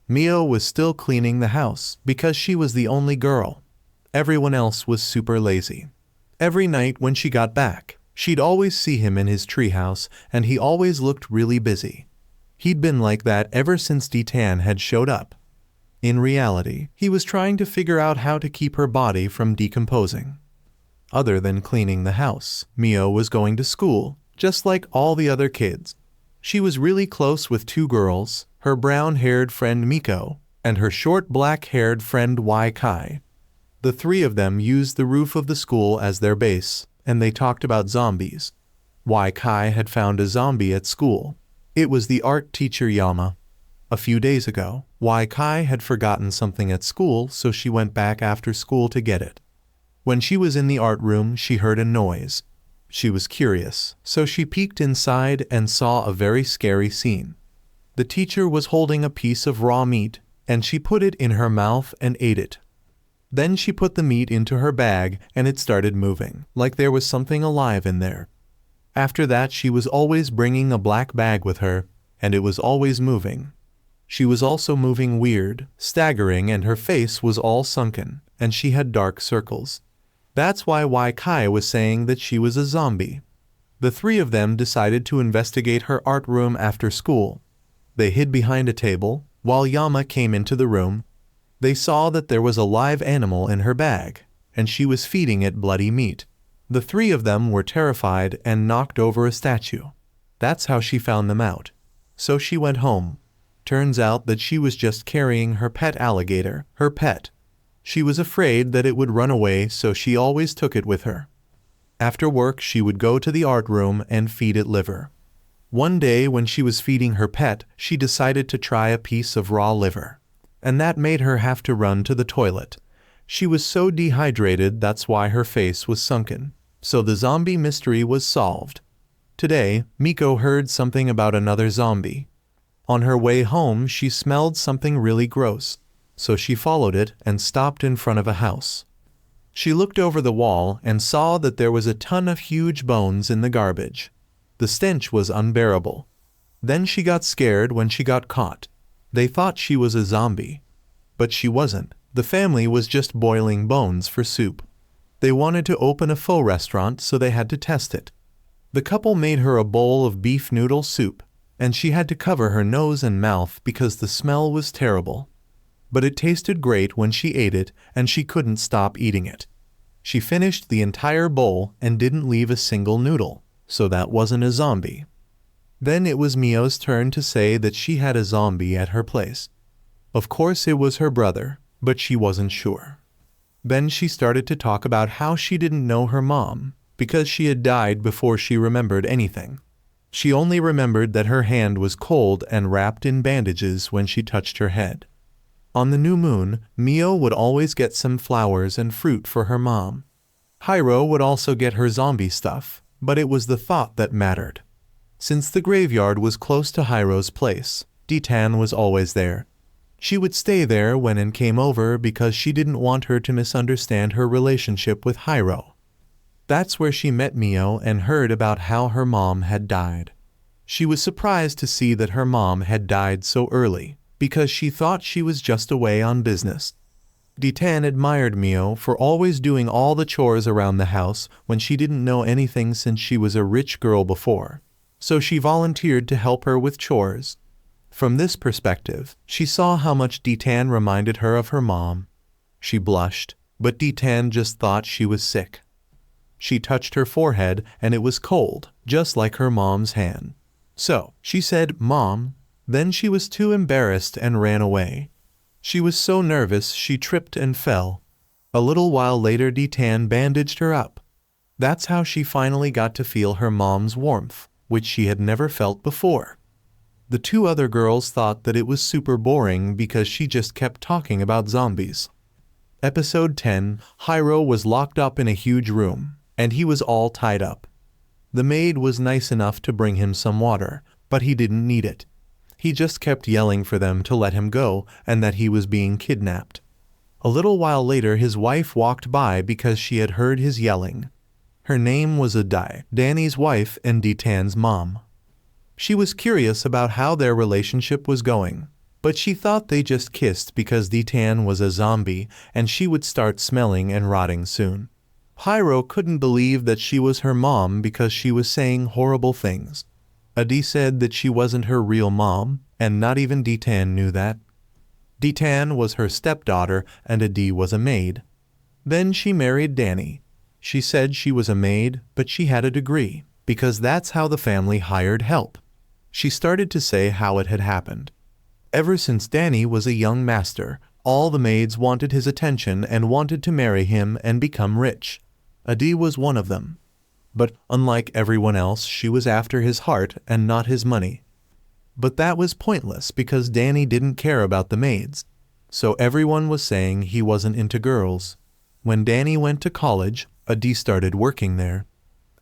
S1: Mio was still cleaning the house because she was the only girl. Everyone else was super lazy. Every night when she got back, she'd always see him in his treehouse, and he always looked really busy. He'd been like that ever since Ditan had showed up. In reality, he was trying to figure out how to keep her body from decomposing. Other than cleaning the house, Mio was going to school, just like all the other kids. She was really close with 2 girls, her brown-haired friend Miko, and her short black-haired friend Wai Kai. The 3 of them used the roof of the school as their base, and they talked about zombies. Wai Kai had found a zombie at school. It was the art teacher Yama. A few days ago, Wai Kai had forgotten something at school, so she went back after school to get it. When she was in the art room, she heard a noise. She was curious, so she peeked inside and saw a very scary scene. The teacher was holding a piece of raw meat, and she put it in her mouth and ate it. Then she put the meat into her bag and it started moving, like there was something alive in there. After that she was always bringing a black bag with her, and it was always moving. She was also moving weird, staggering, and her face was all sunken, and she had dark circles. That's why Kai was saying that she was a zombie. The three of them decided to investigate her art room after school. They hid behind a table, while Yama came into the room. They saw that there was a live animal in her bag, and she was feeding it bloody meat. The three of them were terrified and knocked over a statue. That's how she found them out. So she went home. Turns out that she was just carrying her pet alligator, her pet. She was afraid that it would run away, so she always took it with her. After work, she would go to the art room and feed it liver. One day when she was feeding her pet, she decided to try a piece of raw liver. And that made her have to run to the toilet. She was so dehydrated, that's why her face was sunken. So the zombie mystery was solved. Today, Miko heard something about another zombie. On her way home, she smelled something really gross, so she followed it and stopped in front of a house. She looked over the wall and saw that there was a ton of huge bones in the garbage. The stench was unbearable. Then she got scared when she got caught. They thought she was a zombie. But she wasn't. The family was just boiling bones for soup. They wanted to open a faux restaurant, so they had to test it. The couple made her a bowl of beef noodle soup, and she had to cover her nose and mouth because the smell was terrible. But it tasted great when she ate it, and she couldn't stop eating it. She finished the entire bowl and didn't leave a single noodle, so that wasn't a zombie. Then it was Mio's turn to say that she had a zombie at her place. Of course it was her brother, but she wasn't sure. Then she started to talk about how she didn't know her mom, because she had died before she remembered anything. She only remembered that her hand was cold and wrapped in bandages when she touched her head. On the new moon, Mio would always get some flowers and fruit for her mom. Hiro would also get her zombie stuff, but it was the thought that mattered. Since the graveyard was close to Hiro's place, Ditan was always there. She would stay there when An came over because she didn't want her to misunderstand her relationship with Hiro. That's where she met Mio and heard about how her mom had died. She was surprised to see that her mom had died so early, because she thought she was just away on business. Ditan admired Mio for always doing all the chores around the house when she didn't know anything since she was a rich girl before, so she volunteered to help her with chores. From this perspective, she saw how much Ditan reminded her of her mom. She blushed, but Ditan just thought she was sick. She touched her forehead and it was cold, just like her mom's hand. So, she said, "Mom." Then she was too embarrassed and ran away. She was so nervous she tripped and fell. A little while later Ditan bandaged her up. That's how she finally got to feel her mom's warmth, which she had never felt before. The two other girls thought that it was super boring because she just kept talking about zombies. Episode 10, Hiro was locked up in a huge room, and he was all tied up. The maid was nice enough to bring him some water, but he didn't need it. He just kept yelling for them to let him go and that he was being kidnapped. A little while later his wife walked by because she had heard his yelling. Her name was Adai, Danny's wife and Ditan's mom. She was curious about how their relationship was going, but she thought they just kissed because Ditan was a zombie and she would start smelling and rotting soon. Hiro couldn't believe that she was her mom because she was saying horrible things. Adi said that she wasn't her real mom, and not even Ditan knew that. Ditan was her stepdaughter and Adi was a maid. Then she married Danny. She said she was a maid, but she had a degree, because that's how the family hired help. She started to say how it had happened. Ever since Danny was a young master, all the maids wanted his attention and wanted to marry him and become rich. Adi was one of them. But unlike everyone else, she was after his heart and not his money. But that was pointless because Danny didn't care about the maids. So everyone was saying he wasn't into girls. When Danny went to college, Adi started working there.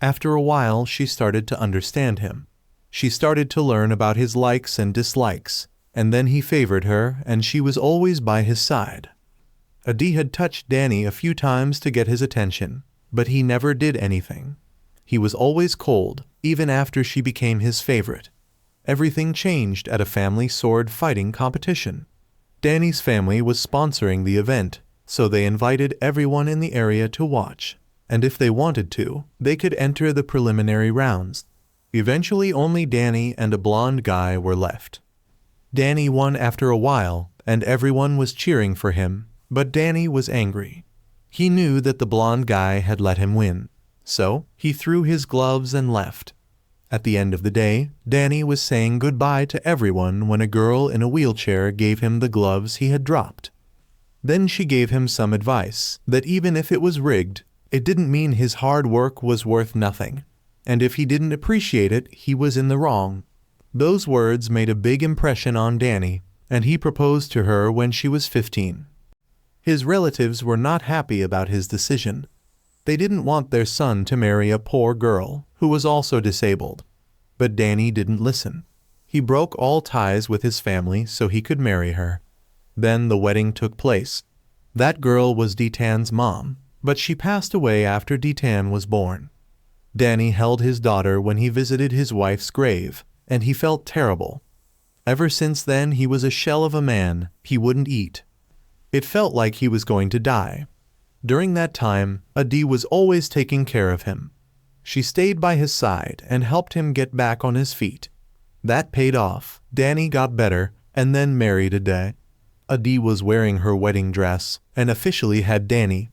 S1: After a while, she started to understand him. She started to learn about his likes and dislikes, and then he favored her and she was always by his side. Adi had touched Danny a few times to get his attention, but he never did anything. He was always cold, even after she became his favorite. Everything changed at a family sword fighting competition. Danny's family was sponsoring the event, so they invited everyone in the area to watch, and if they wanted to, they could enter the preliminary rounds. Eventually only Danny and a blonde guy were left. Danny won after a while, and everyone was cheering for him, but Danny was angry. He knew that the blonde guy had let him win, so he threw his gloves and left. At the end of the day, Danny was saying goodbye to everyone when a girl in a wheelchair gave him the gloves he had dropped. Then she gave him some advice, that even if it was rigged, it didn't mean his hard work was worth nothing, and if he didn't appreciate it, he was in the wrong. Those words made a big impression on Danny, and he proposed to her when she was 15. His relatives were not happy about his decision. They didn't want their son to marry a poor girl who was also disabled. But Danny didn't listen. He broke all ties with his family so he could marry her. Then the wedding took place. That girl was Detan's mom, but she passed away after Detan was born. Danny held his daughter when he visited his wife's grave, and he felt terrible. Ever since then he was a shell of a man. He wouldn't eat. It felt like he was going to die. During that time, Adi was always taking care of him. She stayed by his side and helped him get back on his feet. That paid off. Danny got better and then married Adi. Adi was wearing her wedding dress and officially had Danny.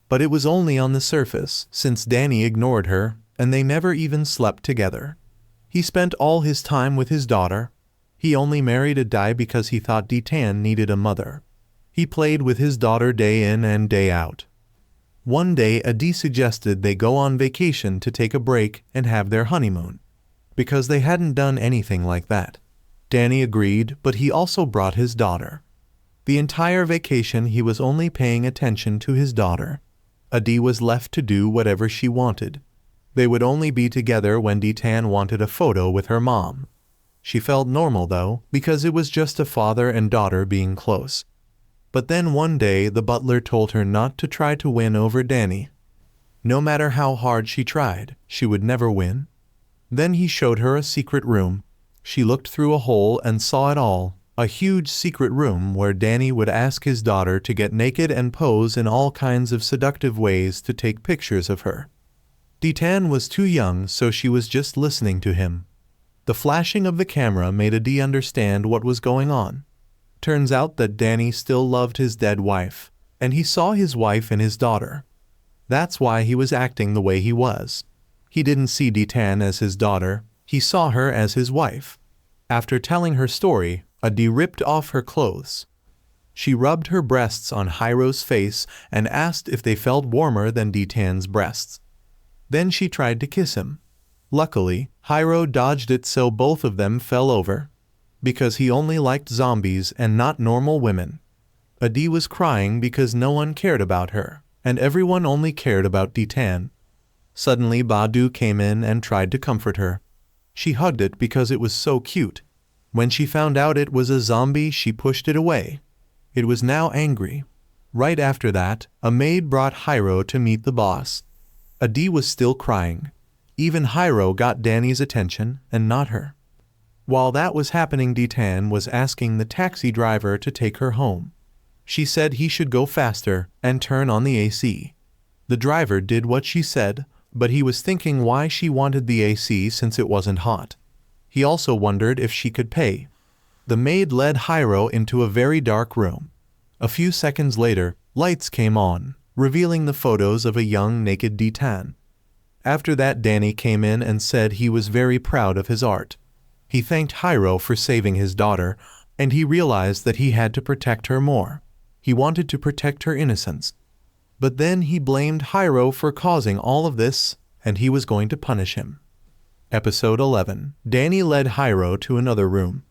S1: But it was only on the surface, since Danny ignored her and they never even slept together. He spent all his time with his daughter. He only married Adi because he thought Detan needed a mother. He played with his daughter day in and day out. One day Adi suggested they go on vacation to take a break and have their honeymoon, because they hadn't done anything like that. Danny agreed, but he also brought his daughter. The entire vacation he was only paying attention to his daughter. Adi was left to do whatever she wanted. They would only be together when Detan wanted a photo with her mom. She felt normal though, because it was just a father and daughter being close. But then one day the butler told her not to try to win over Danny. No matter how hard she tried, she would never win. Then he showed her a secret room. She looked through a hole and saw it all, a huge secret room where Danny would ask his daughter to get naked and pose in all kinds of seductive ways to take pictures of her. Detan was too young, so she was just listening to him. The flashing of the camera made Adi understand what was going on. Turns out that Danny still loved his dead wife, and he saw his wife in his daughter. That's why he was acting the way he was. He didn't see Detan as his daughter, he saw her as his wife. After telling her story, Adi ripped off her clothes. She rubbed her breasts on Hiro's face and asked if they felt warmer than Detan's breasts. Then she tried to kiss him. Luckily, Hiro dodged it so both of them fell over. Because he only liked zombies and not normal women. Adi was crying because no one cared about her, and everyone only cared about Detan. Suddenly Badu came in and tried to comfort her. She hugged it because it was so cute. When she found out it was a zombie, she pushed it away. It was now angry. Right after that, a maid brought Hiro to meet the boss. Adi was still crying. Even Hiro got Danny's attention and not her. While that was happening, Detan was asking the taxi driver to take her home. She said he should go faster and turn on the AC. The driver did what she said, but he was thinking why she wanted the AC since it wasn't hot. He also wondered if she could pay. The maid led Hiro into a very dark room. A few seconds later, lights came on, revealing the photos of a young naked Detan. After that, Danny came in and said he was very proud of his art. He thanked Hiro for saving his daughter, and he realized that he had to protect her more. He wanted to protect her innocence. But then he blamed Hiro for causing all of this, and he was going to punish him. Episode 11. Danny led Hiro to another room.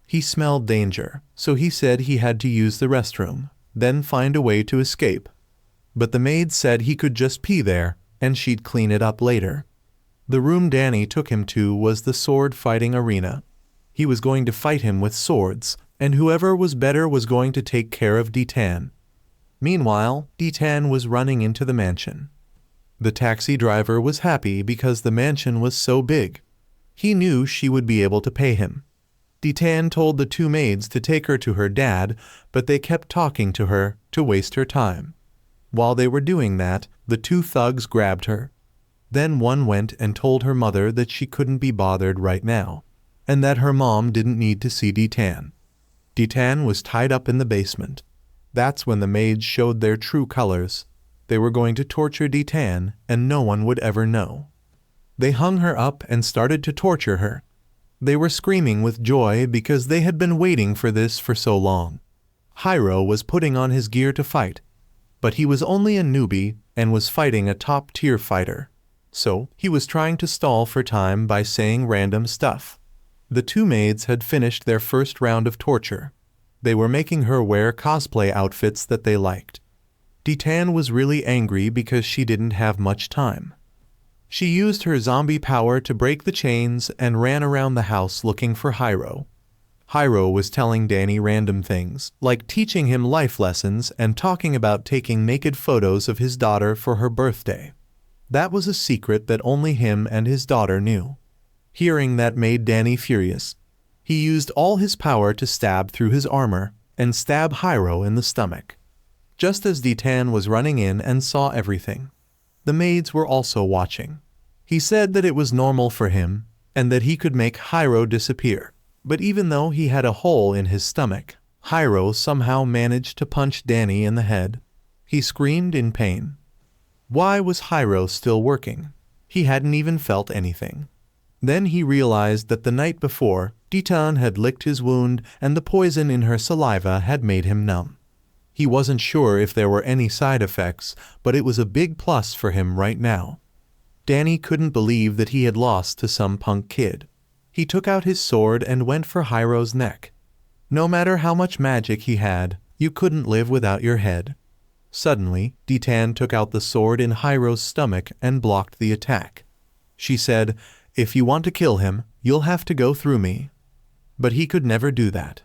S1: He smelled danger, so he said he had to use the restroom, then find a way to escape. But the maid said he could just pee there, and she'd clean it up later. The room Danny took him to was the sword fighting arena. He was going to fight him with swords, and whoever was better was going to take care of Ditan. Meanwhile, Ditan was running into the mansion. The taxi driver was happy because the mansion was so big. He knew she would be able to pay him. Ditan told the two maids to take her to her dad, but they kept talking to her to waste her time. While they were doing that, the two thugs grabbed her. Then one went and told her mother that she couldn't be bothered right now, and that her mom didn't need to see Ditan. Ditan was tied up in the basement. That's when the maids showed their true colors. They were going to torture Ditan, and no one would ever know. They hung her up and started to torture her. They were screaming with joy because they had been waiting for this for so long. Hyro was putting on his gear to fight, but he was only a newbie and was fighting a top-tier fighter. So he was trying to stall for time by saying random stuff. The two maids had finished their first round of torture. They were making her wear cosplay outfits that they liked. Ditan was really angry because she didn't have much time. She used her zombie power to break the chains and ran around the house looking for Hyro. Hyro was telling Danny random things, like teaching him life lessons and talking about taking naked photos of his daughter for her birthday. That was a secret that only him and his daughter knew. Hearing that made Danny furious. He used all his power to stab through his armor and stab Hyro in the stomach. Just as Ditan was running in and saw everything, the maids were also watching. He said that it was normal for him and that he could make Hyro disappear. But even though he had a hole in his stomach, Hyro somehow managed to punch Danny in the head. He screamed in pain. Why was Hyro still working? He hadn't even felt anything. Then he realized that the night before, Ditan had licked his wound and the poison in her saliva had made him numb. He wasn't sure if there were any side effects, but it was a big plus for him right now. Danny couldn't believe that he had lost to some punk kid. He took out his sword and went for Hyro's neck. No matter how much magic he had, you couldn't live without your head. Suddenly, Ditan took out the sword in Hyro's stomach and blocked the attack. She said, "If you want to kill him, you'll have to go through me." But he could never do that.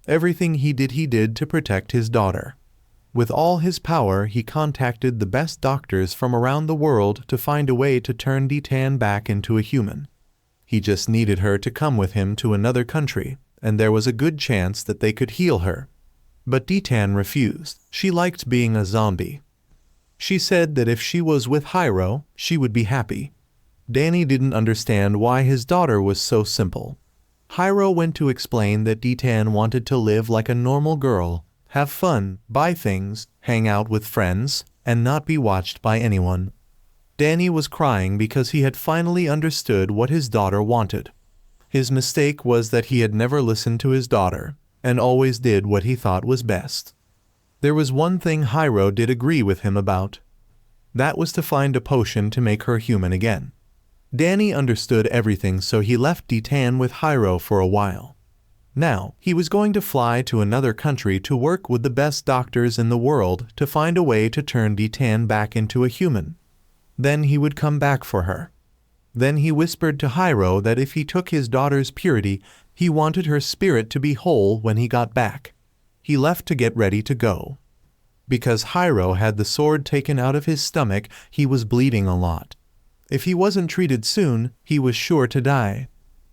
S1: Everything he did to protect his daughter. With all his power, he contacted the best doctors from around the world to find a way to turn Ditan back into a human. He just needed her to come with him to another country, and there was a good chance that they could heal her. But Ditan refused. She liked being a zombie. She said that if she was with Hyro, she would be happy. Danny didn't understand why his daughter was so simple. Hyro went to explain that Ditan wanted to live like a normal girl, have fun, buy things, hang out with friends, and not be watched by anyone. Danny was crying because he had finally understood what his daughter wanted. His mistake was that he had never listened to his daughter, and always did what he thought was best. There was one thing Hyro did agree with him about. That was to find a potion to make her human again. Danny understood everything, so he left Ditan with Hyro for a while. Now, he was going to fly to another country to work with the best doctors in the world to find a way to turn Ditan back into a human. Then he would come back for her. Then he whispered to Hyro that if he took his daughter's purity, he wanted her spirit to be whole when he got back. He left to get ready to go. Because Hyro had the sword taken out of his stomach, he was bleeding a lot. If he wasn't treated soon, he was sure to die.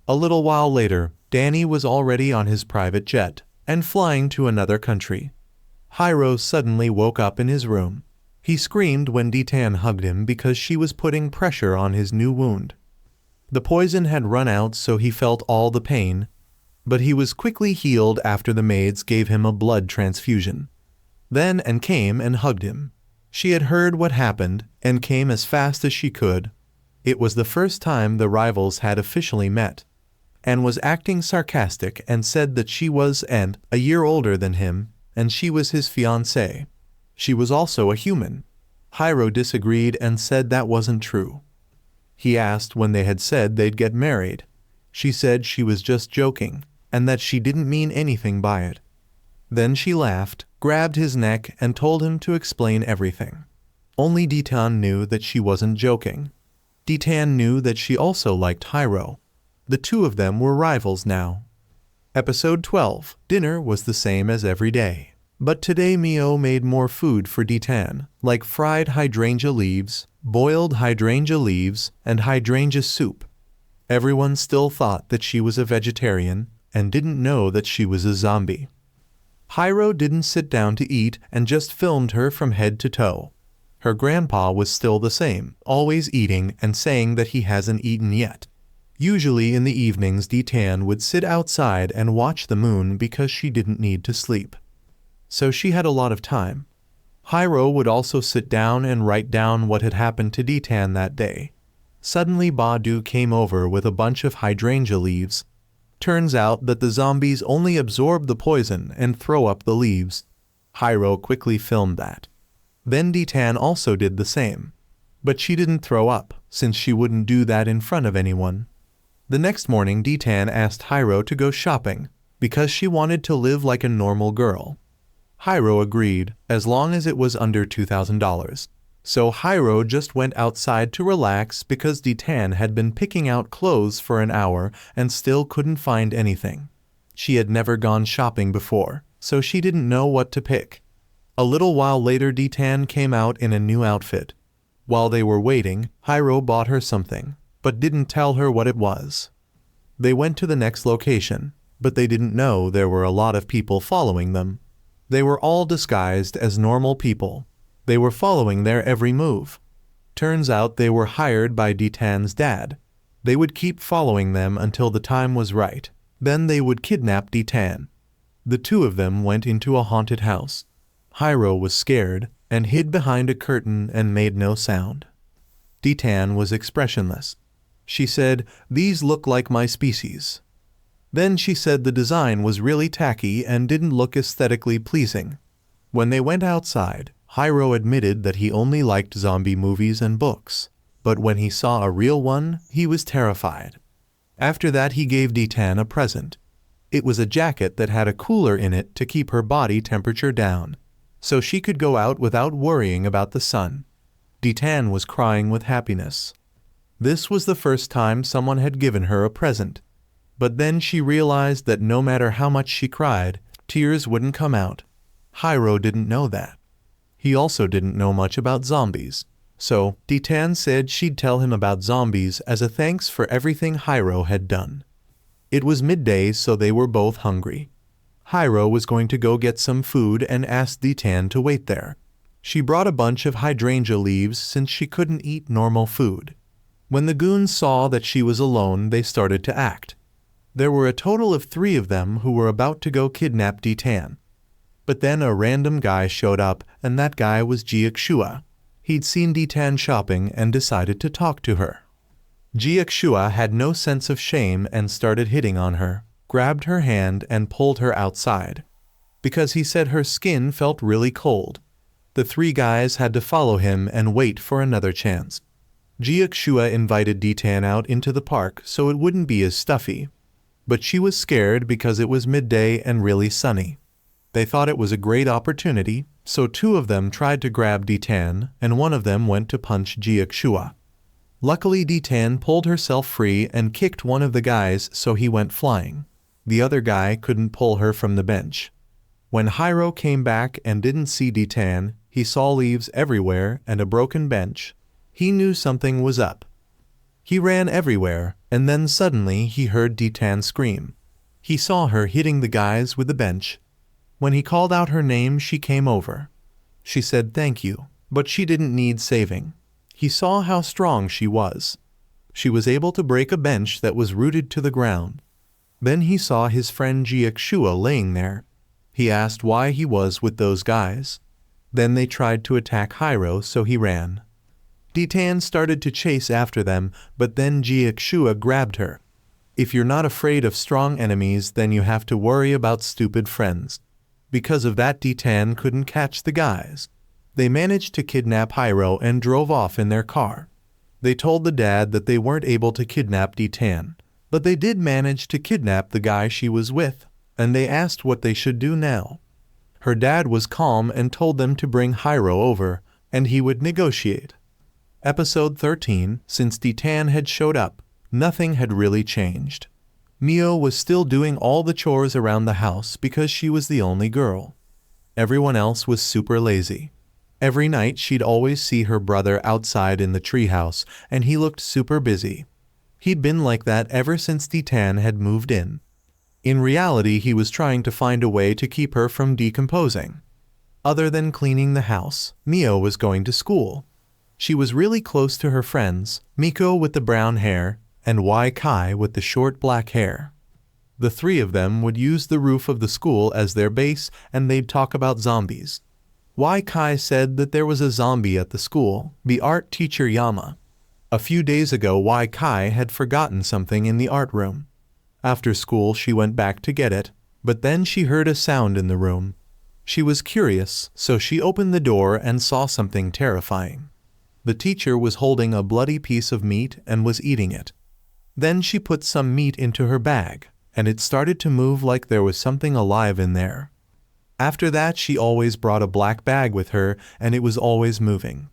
S1: A little while later, Danny was already on his private jet and flying to another country. Hyro suddenly woke up in his room. He screamed when Ditan hugged him because she was putting pressure on his new wound. The poison had run out, so he felt all the pain, but he was quickly healed after the maids gave him a blood transfusion. Then Anne came and hugged him. She had heard what happened and came as fast as she could. It was the first time the rivals had officially met. Anne was acting sarcastic and said that she was a year older than him, and she was his fiancée. She was also a human. Hyro disagreed and said that wasn't true. He asked when they had said they'd get married. She said she was just joking, and that she didn't mean anything by it. Then she laughed, grabbed his neck, and told him to explain everything. Only Ditan knew that she wasn't joking. D-Tan knew that she also liked Hiro. The two of them were rivals now. Episode 12. Dinner was the same as every day. But today Mio made more food for D-Tan, like fried hydrangea leaves, boiled hydrangea leaves, and hydrangea soup. Everyone still thought that she was a vegetarian and didn't know that she was a zombie. Hiro didn't sit down to eat and just filmed her from head to toe. Her grandpa was still the same, always eating and saying that he hasn't eaten yet. Usually in the evenings D-Tan would sit outside and watch the moon because she didn't need to sleep. So she had a lot of time. Hiro would also sit down and write down what had happened to D-Tan that day. Suddenly Badu came over with a bunch of hydrangea leaves. Turns out that the zombies only absorb the poison and throw up the leaves. Hiro quickly filmed that. Then D-Tan also did the same. But she didn't throw up, since she wouldn't do that in front of anyone. The next morning D-Tan asked Hiro to go shopping, because she wanted to live like a normal girl. Hiro agreed, as long as it was under $2,000. So Hiro just went outside to relax because D-Tan had been picking out clothes for an hour and still couldn't find anything. She had never gone shopping before, so she didn't know what to pick. A little while later D-Tan came out in a new outfit. While they were waiting, Hiro bought her something, but didn't tell her what it was. They went to the next location, but they didn't know there were a lot of people following them. They were all disguised as normal people. They were following their every move. Turns out they were hired by D-Tan's dad. They would keep following them until the time was right. Then they would kidnap D-Tan. The two of them went into a haunted house. Hiro was scared and hid behind a curtain and made no sound. D-Tan was expressionless. She said, "These look like my species." Then she said the design was really tacky and didn't look aesthetically pleasing. When they went outside, Hiro admitted that he only liked zombie movies and books, but when he saw a real one, he was terrified. After that he gave D-Tan a present. It was a jacket that had a cooler in it to keep her body temperature down, so she could go out without worrying about the sun. D-Tan was crying with happiness. This was the first time someone had given her a present. But then she realized that no matter how much she cried, tears wouldn't come out. Hiro didn't know that. He also didn't know much about zombies. So, D-Tan said she'd tell him about zombies as a thanks for everything Hiro had done. It was midday, so they were both hungry. Hiro was going to go get some food and asked D-Tan to wait there. She brought a bunch of hydrangea leaves since she couldn't eat normal food. When the goons saw that she was alone, they started to act. There were a total of 3 of them who were about to go kidnap D-Tan. But then a random guy showed up, and that guy was Jiakshua. He'd seen D-Tan shopping and decided to talk to her. Jiakshua had no sense of shame and started hitting on her, grabbed her hand and pulled her outside. Because he said her skin felt really cold. The 3 guys had to follow him and wait for another chance. Jiakshua invited D-Tan out into the park so it wouldn't be as stuffy. But she was scared because it was midday and really sunny. They thought it was a great opportunity, so 2 of them tried to grab D-Tan, and one of them went to punch Jiakshua. Luckily D-Tan pulled herself free and kicked one of the guys so he went flying. The other guy couldn't pull her from the bench. When Hiro came back and didn't see D-Tan, he saw leaves everywhere and a broken bench. He knew something was up. He ran everywhere, and then suddenly he heard D-Tan scream. He saw her hitting the guys with the bench. When he called out her name, she came over. She said thank you, but she didn't need saving. He saw how strong she was. She was able to break a bench that was rooted to the ground. Then he saw his friend Jiakshua laying there. He asked why he was with those guys. Then they tried to attack Hiro, so he ran. D-Tan started to chase after them, but then Jiakshua grabbed her. If you're not afraid of strong enemies, then you have to worry about stupid friends. Because of that, D-Tan couldn't catch the guys. They managed to kidnap Hiro and drove off in their car. They told the dad that they weren't able to kidnap D-Tan, but they did manage to kidnap the guy she was with, and they asked what they should do now. Her dad was calm and told them to bring Hiro over, and he would negotiate. Episode 13. Since D-Tan had showed up, nothing had really changed. Mio was still doing all the chores around the house because she was the only girl. Everyone else was super lazy. Every night she'd always see her brother outside in the treehouse, and he looked super busy. He'd been like that ever since D-Tan had moved in. In reality, he was trying to find a way to keep her from decomposing. Other than cleaning the house, Mio was going to school. She was really close to her friends, Miko with the brown hair, and Wai Kai with the short black hair. The three of them would use the roof of the school as their base, and they'd talk about zombies. Wai Kai said that there was a zombie at the school, the art teacher Yama. A few days ago, Wai Kai had forgotten something in the art room. After school, she went back to get it, but then she heard a sound in the room. She was curious, so she opened the door and saw something terrifying. The teacher was holding a bloody piece of meat and was eating it. Then she put some meat into her bag, and it started to move like there was something alive in there. After that, she always brought a black bag with her, and it was always moving.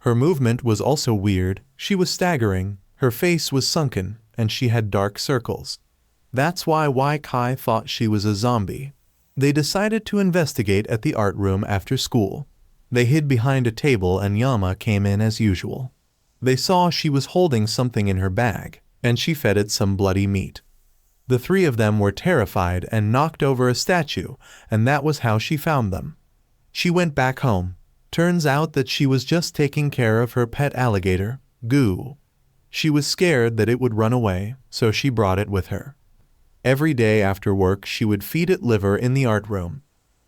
S1: Her movement was also weird. She was staggering, her face was sunken, and she had dark circles. That's why Wai Kai thought she was a zombie. They decided to investigate at the art room after school. They hid behind a table and Yama came in as usual. They saw she was holding something in her bag, and she fed it some bloody meat. The three of them were terrified and knocked over a statue, and that was how she found them. She went back home. Turns out that she was just taking care of her pet alligator, Goo. She was scared that it would run away, so she brought it with her. Every day after work, she would feed it liver in the art room.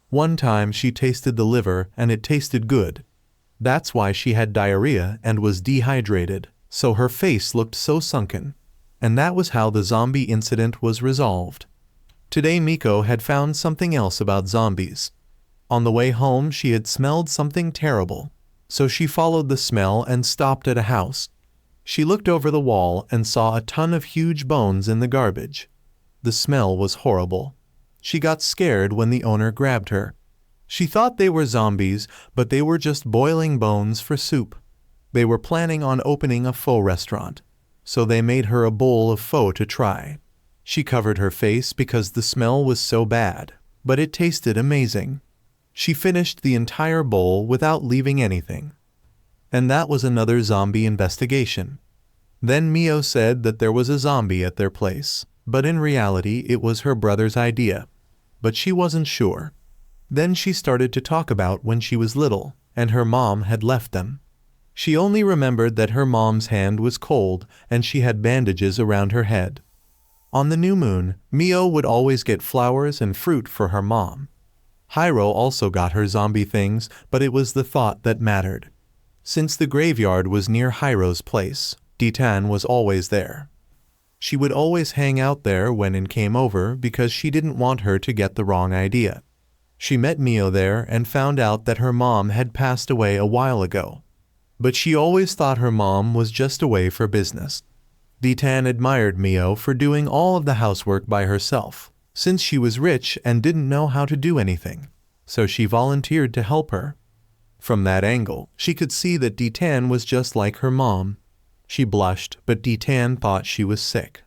S1: One time she tasted the liver and it tasted good. That's why she had diarrhea and was dehydrated, so her face looked so sunken. And that was how the zombie incident was resolved. Today Miko had found something else about zombies. On the way home she had smelled something terrible, so she followed the smell and stopped at a house. She looked over the wall and saw a ton of huge bones in the garbage. The smell was horrible. She got scared when the owner grabbed her. She thought they were zombies, but they were just boiling bones for soup. They were planning on opening a pho restaurant, so they made her a bowl of pho to try. She covered her face because the smell was so bad, but it tasted amazing. She finished the entire bowl without leaving anything. And that was another zombie investigation. Then Mio said that there was a zombie at their place, but in reality it was her brother's idea. But she wasn't sure. Then she started to talk about when she was little, and her mom had left them. She only remembered that her mom's hand was cold and she had bandages around her head. On the new moon, Mio would always get flowers and fruit for her mom. Hiro also got her zombie things, but it was the thought that mattered. Since the graveyard was near Hiro's place, D-Tan was always there. She would always hang out there when N came over because she didn't want her to get the wrong idea. She met Mio there and found out that her mom had passed away a while ago. But she always thought her mom was just away for business. D-Tan admired Mio for doing all of the housework by herself, since she was rich and didn't know how to do anything, so she volunteered to help her. From that angle, she could see that D-Tan was just like her mom. She blushed, but D-Tan thought she was sick.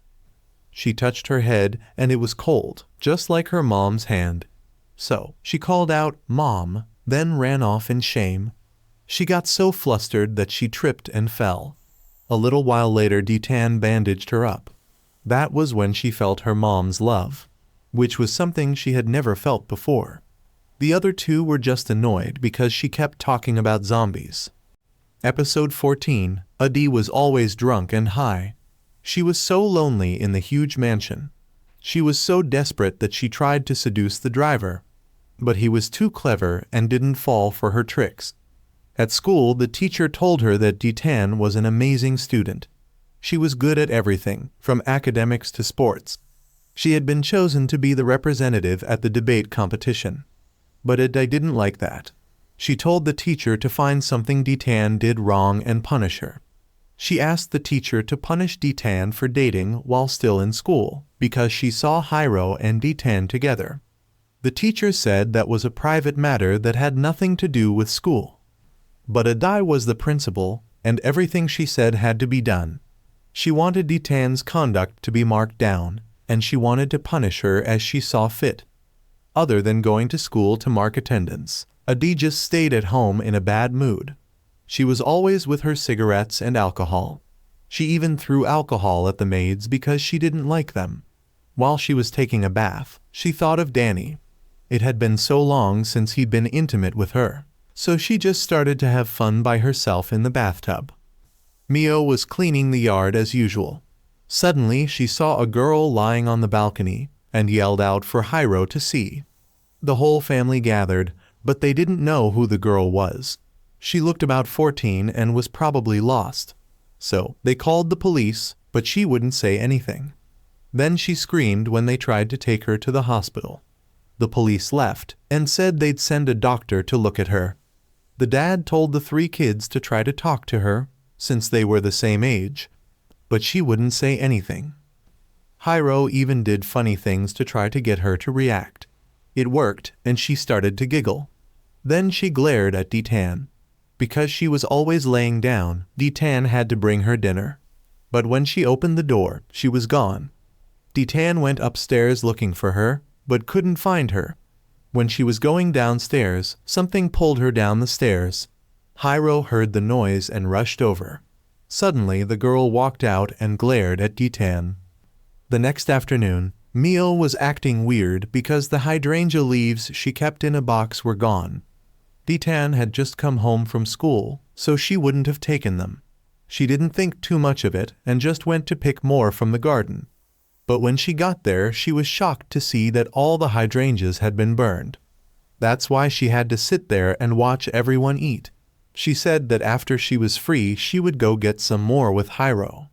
S1: She touched her head and it was cold, just like her mom's hand. So, she called out, "Mom," then ran off in shame. She got so flustered that she tripped and fell. A little while later, D-Tan bandaged her up. That was when she felt her mom's love, which was something she had never felt before. The other two were just annoyed because she kept talking about zombies. Episode 14. Adi was always drunk and high. She was so lonely in the huge mansion. She was so desperate that she tried to seduce the driver. But he was too clever and didn't fall for her tricks. At school, the teacher told her that D-Tan was an amazing student. She was good at everything, from academics to sports. She had been chosen to be the representative at the debate competition. But Adi didn't like that. She told the teacher to find something D-Tan did wrong and punish her. She asked the teacher to punish D-Tan for dating while still in school, because she saw Hiro and D-Tan together. The teacher said that was a private matter that had nothing to do with school. But Adi was the principal, and everything she said had to be done. She wanted D-Tan's conduct to be marked down, and she wanted to punish her as she saw fit. Other than going to school to mark attendance, Adi just stayed at home in a bad mood. She was always with her cigarettes and alcohol. She even threw alcohol at the maids because she didn't like them. While she was taking a bath, she thought of Danny. It had been so long since he'd been intimate with her, so she just started to have fun by herself in the bathtub. Mio was cleaning the yard as usual. Suddenly, she saw a girl lying on the balcony and yelled out for Hiro to see. The whole family gathered, but they didn't know who the girl was. She looked about 14 and was probably lost. So they called the police, but she wouldn't say anything. Then she screamed when they tried to take her to the hospital. The police left and said they'd send a doctor to look at her. The dad told the 3 kids to try to talk to her, since they were the same age, but she wouldn't say anything. Hiro even did funny things to try to get her to react. It worked, and she started to giggle. Then she glared at D-Tan. Because she was always laying down, D-Tan had to bring her dinner. But when she opened the door, she was gone. D-Tan went upstairs looking for her, but couldn't find her. When she was going downstairs, something pulled her down the stairs. Hiro heard the noise and rushed over. Suddenly, the girl walked out and glared at D-Tan. The next afternoon, Mio was acting weird because the hydrangea leaves she kept in a box were gone. D-Tan had just come home from school, so she wouldn't have taken them. She didn't think too much of it and just went to pick more from the garden. But when she got there, she was shocked to see that all the hydrangeas had been burned. That's why she had to sit there and watch everyone eat. She said that after she was free, she would go get some more with Hiro.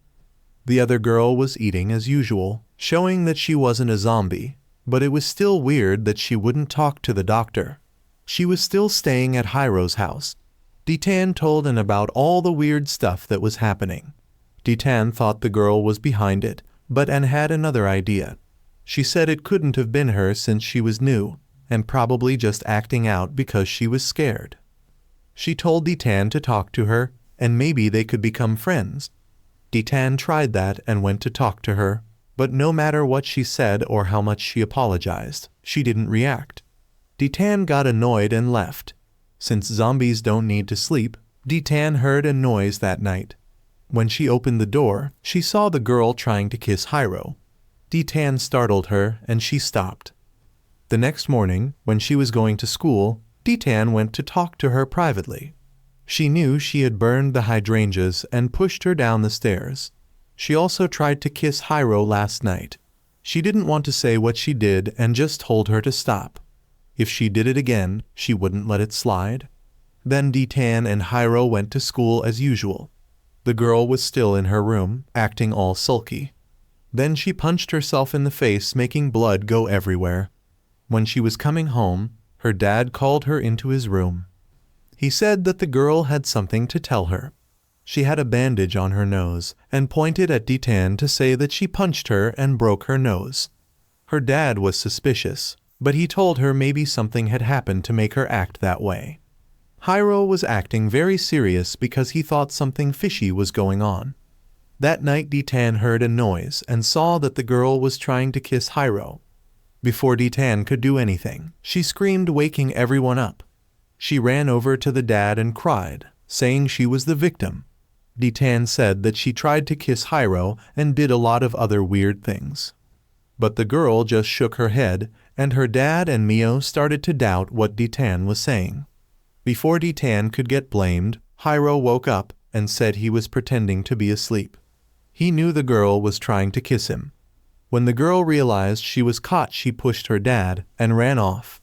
S1: The other girl was eating as usual, showing that she wasn't a zombie, but it was still weird that she wouldn't talk to the doctor. She was still staying at Hiro's house. D-Tan told An about all the weird stuff that was happening. D-Tan thought the girl was behind it, but An had another idea. She said it couldn't have been her since she was new, and probably just acting out because she was scared. She told D-Tan to talk to her, and maybe they could become friends. D-Tan tried that and went to talk to her, but no matter what she said or how much she apologized, she didn't react. D-Tan got annoyed and left. Since zombies don't need to sleep, D-Tan heard a noise that night. When she opened the door, she saw the girl trying to kiss Hiro. D-Tan startled her and she stopped. The next morning, when she was going to school, D-Tan went to talk to her privately. She knew she had burned the hydrangeas and pushed her down the stairs. She also tried to kiss Hiro last night. She didn't want to say what she did and just told her to stop. If she did it again, she wouldn't let it slide. Then D-Tan and Hiro went to school as usual. The girl was still in her room, acting all sulky. Then she punched herself in the face, making blood go everywhere. When she was coming home, her dad called her into his room. He said that the girl had something to tell her. She had a bandage on her nose and pointed at D-Tan to say that she punched her and broke her nose. Her dad was suspicious, but he told her maybe something had happened to make her act that way. Hiro was acting very serious because he thought something fishy was going on. That night D-Tan heard a noise and saw that the girl was trying to kiss Hiro. Before D-Tan could do anything, she screamed, waking everyone up. She ran over to the dad and cried, saying she was the victim. D-Tan said that she tried to kiss Hiro and did a lot of other weird things. But the girl just shook her head, and her dad and Mio started to doubt what D-Tan was saying. Before D-Tan could get blamed, Hiro woke up and said he was pretending to be asleep. He knew the girl was trying to kiss him. When the girl realized she was caught, she pushed her dad and ran off.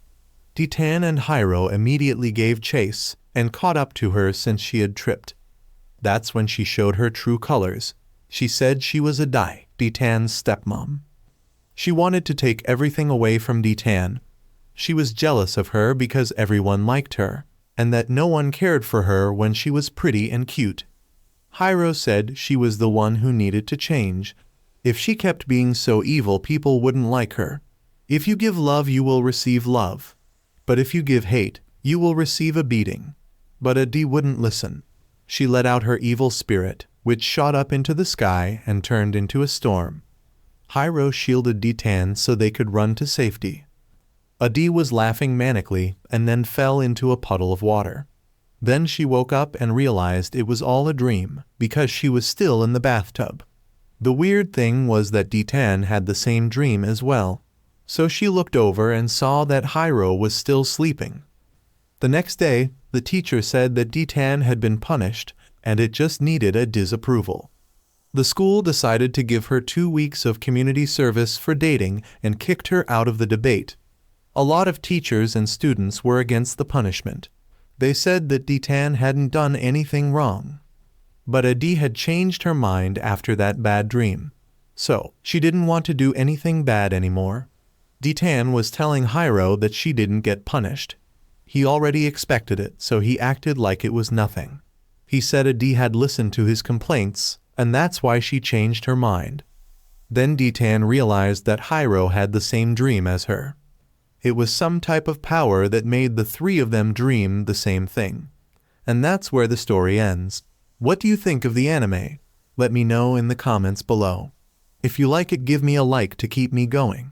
S1: D-Tan and Hiro immediately gave chase and caught up to her since she had tripped. That's when she showed her true colors. She said she was Adai, D-Tan's stepmom. She wanted to take everything away from D-Tan. She was jealous of her because everyone liked her, and that no one cared for her when she was pretty and cute. Hiro said she was the one who needed to change. If she kept being so evil, people wouldn't like her. If you give love, you will receive love. But if you give hate, you will receive a beating. But Adi wouldn't listen. She let out her evil spirit, which shot up into the sky and turned into a storm. Hiro shielded D-Tan so they could run to safety. Adi was laughing manically and then fell into a puddle of water. Then she woke up and realized it was all a dream because she was still in the bathtub. The weird thing was that D-Tan had the same dream as well. So she looked over and saw that Hiro was still sleeping. The next day, the teacher said that D-Tan had been punished and it just needed a disapproval. The school decided to give her 2 weeks of community service for dating and kicked her out of the debate. A lot of teachers and students were against the punishment. They said that D-Tan hadn't done anything wrong. But Adi had changed her mind after that bad dream. So, she didn't want to do anything bad anymore. D-Tan was telling Hiro that she didn't get punished. He already expected it, so he acted like it was nothing. He said Adi had listened to his complaints, and that's why she changed her mind. Then D-Tan realized that Hiro had the same dream as her. It was some type of power that made the three of them dream the same thing. And that's where the story ends. What do you think of the anime? Let me know in the comments below. If you like it, give me a like to keep me going.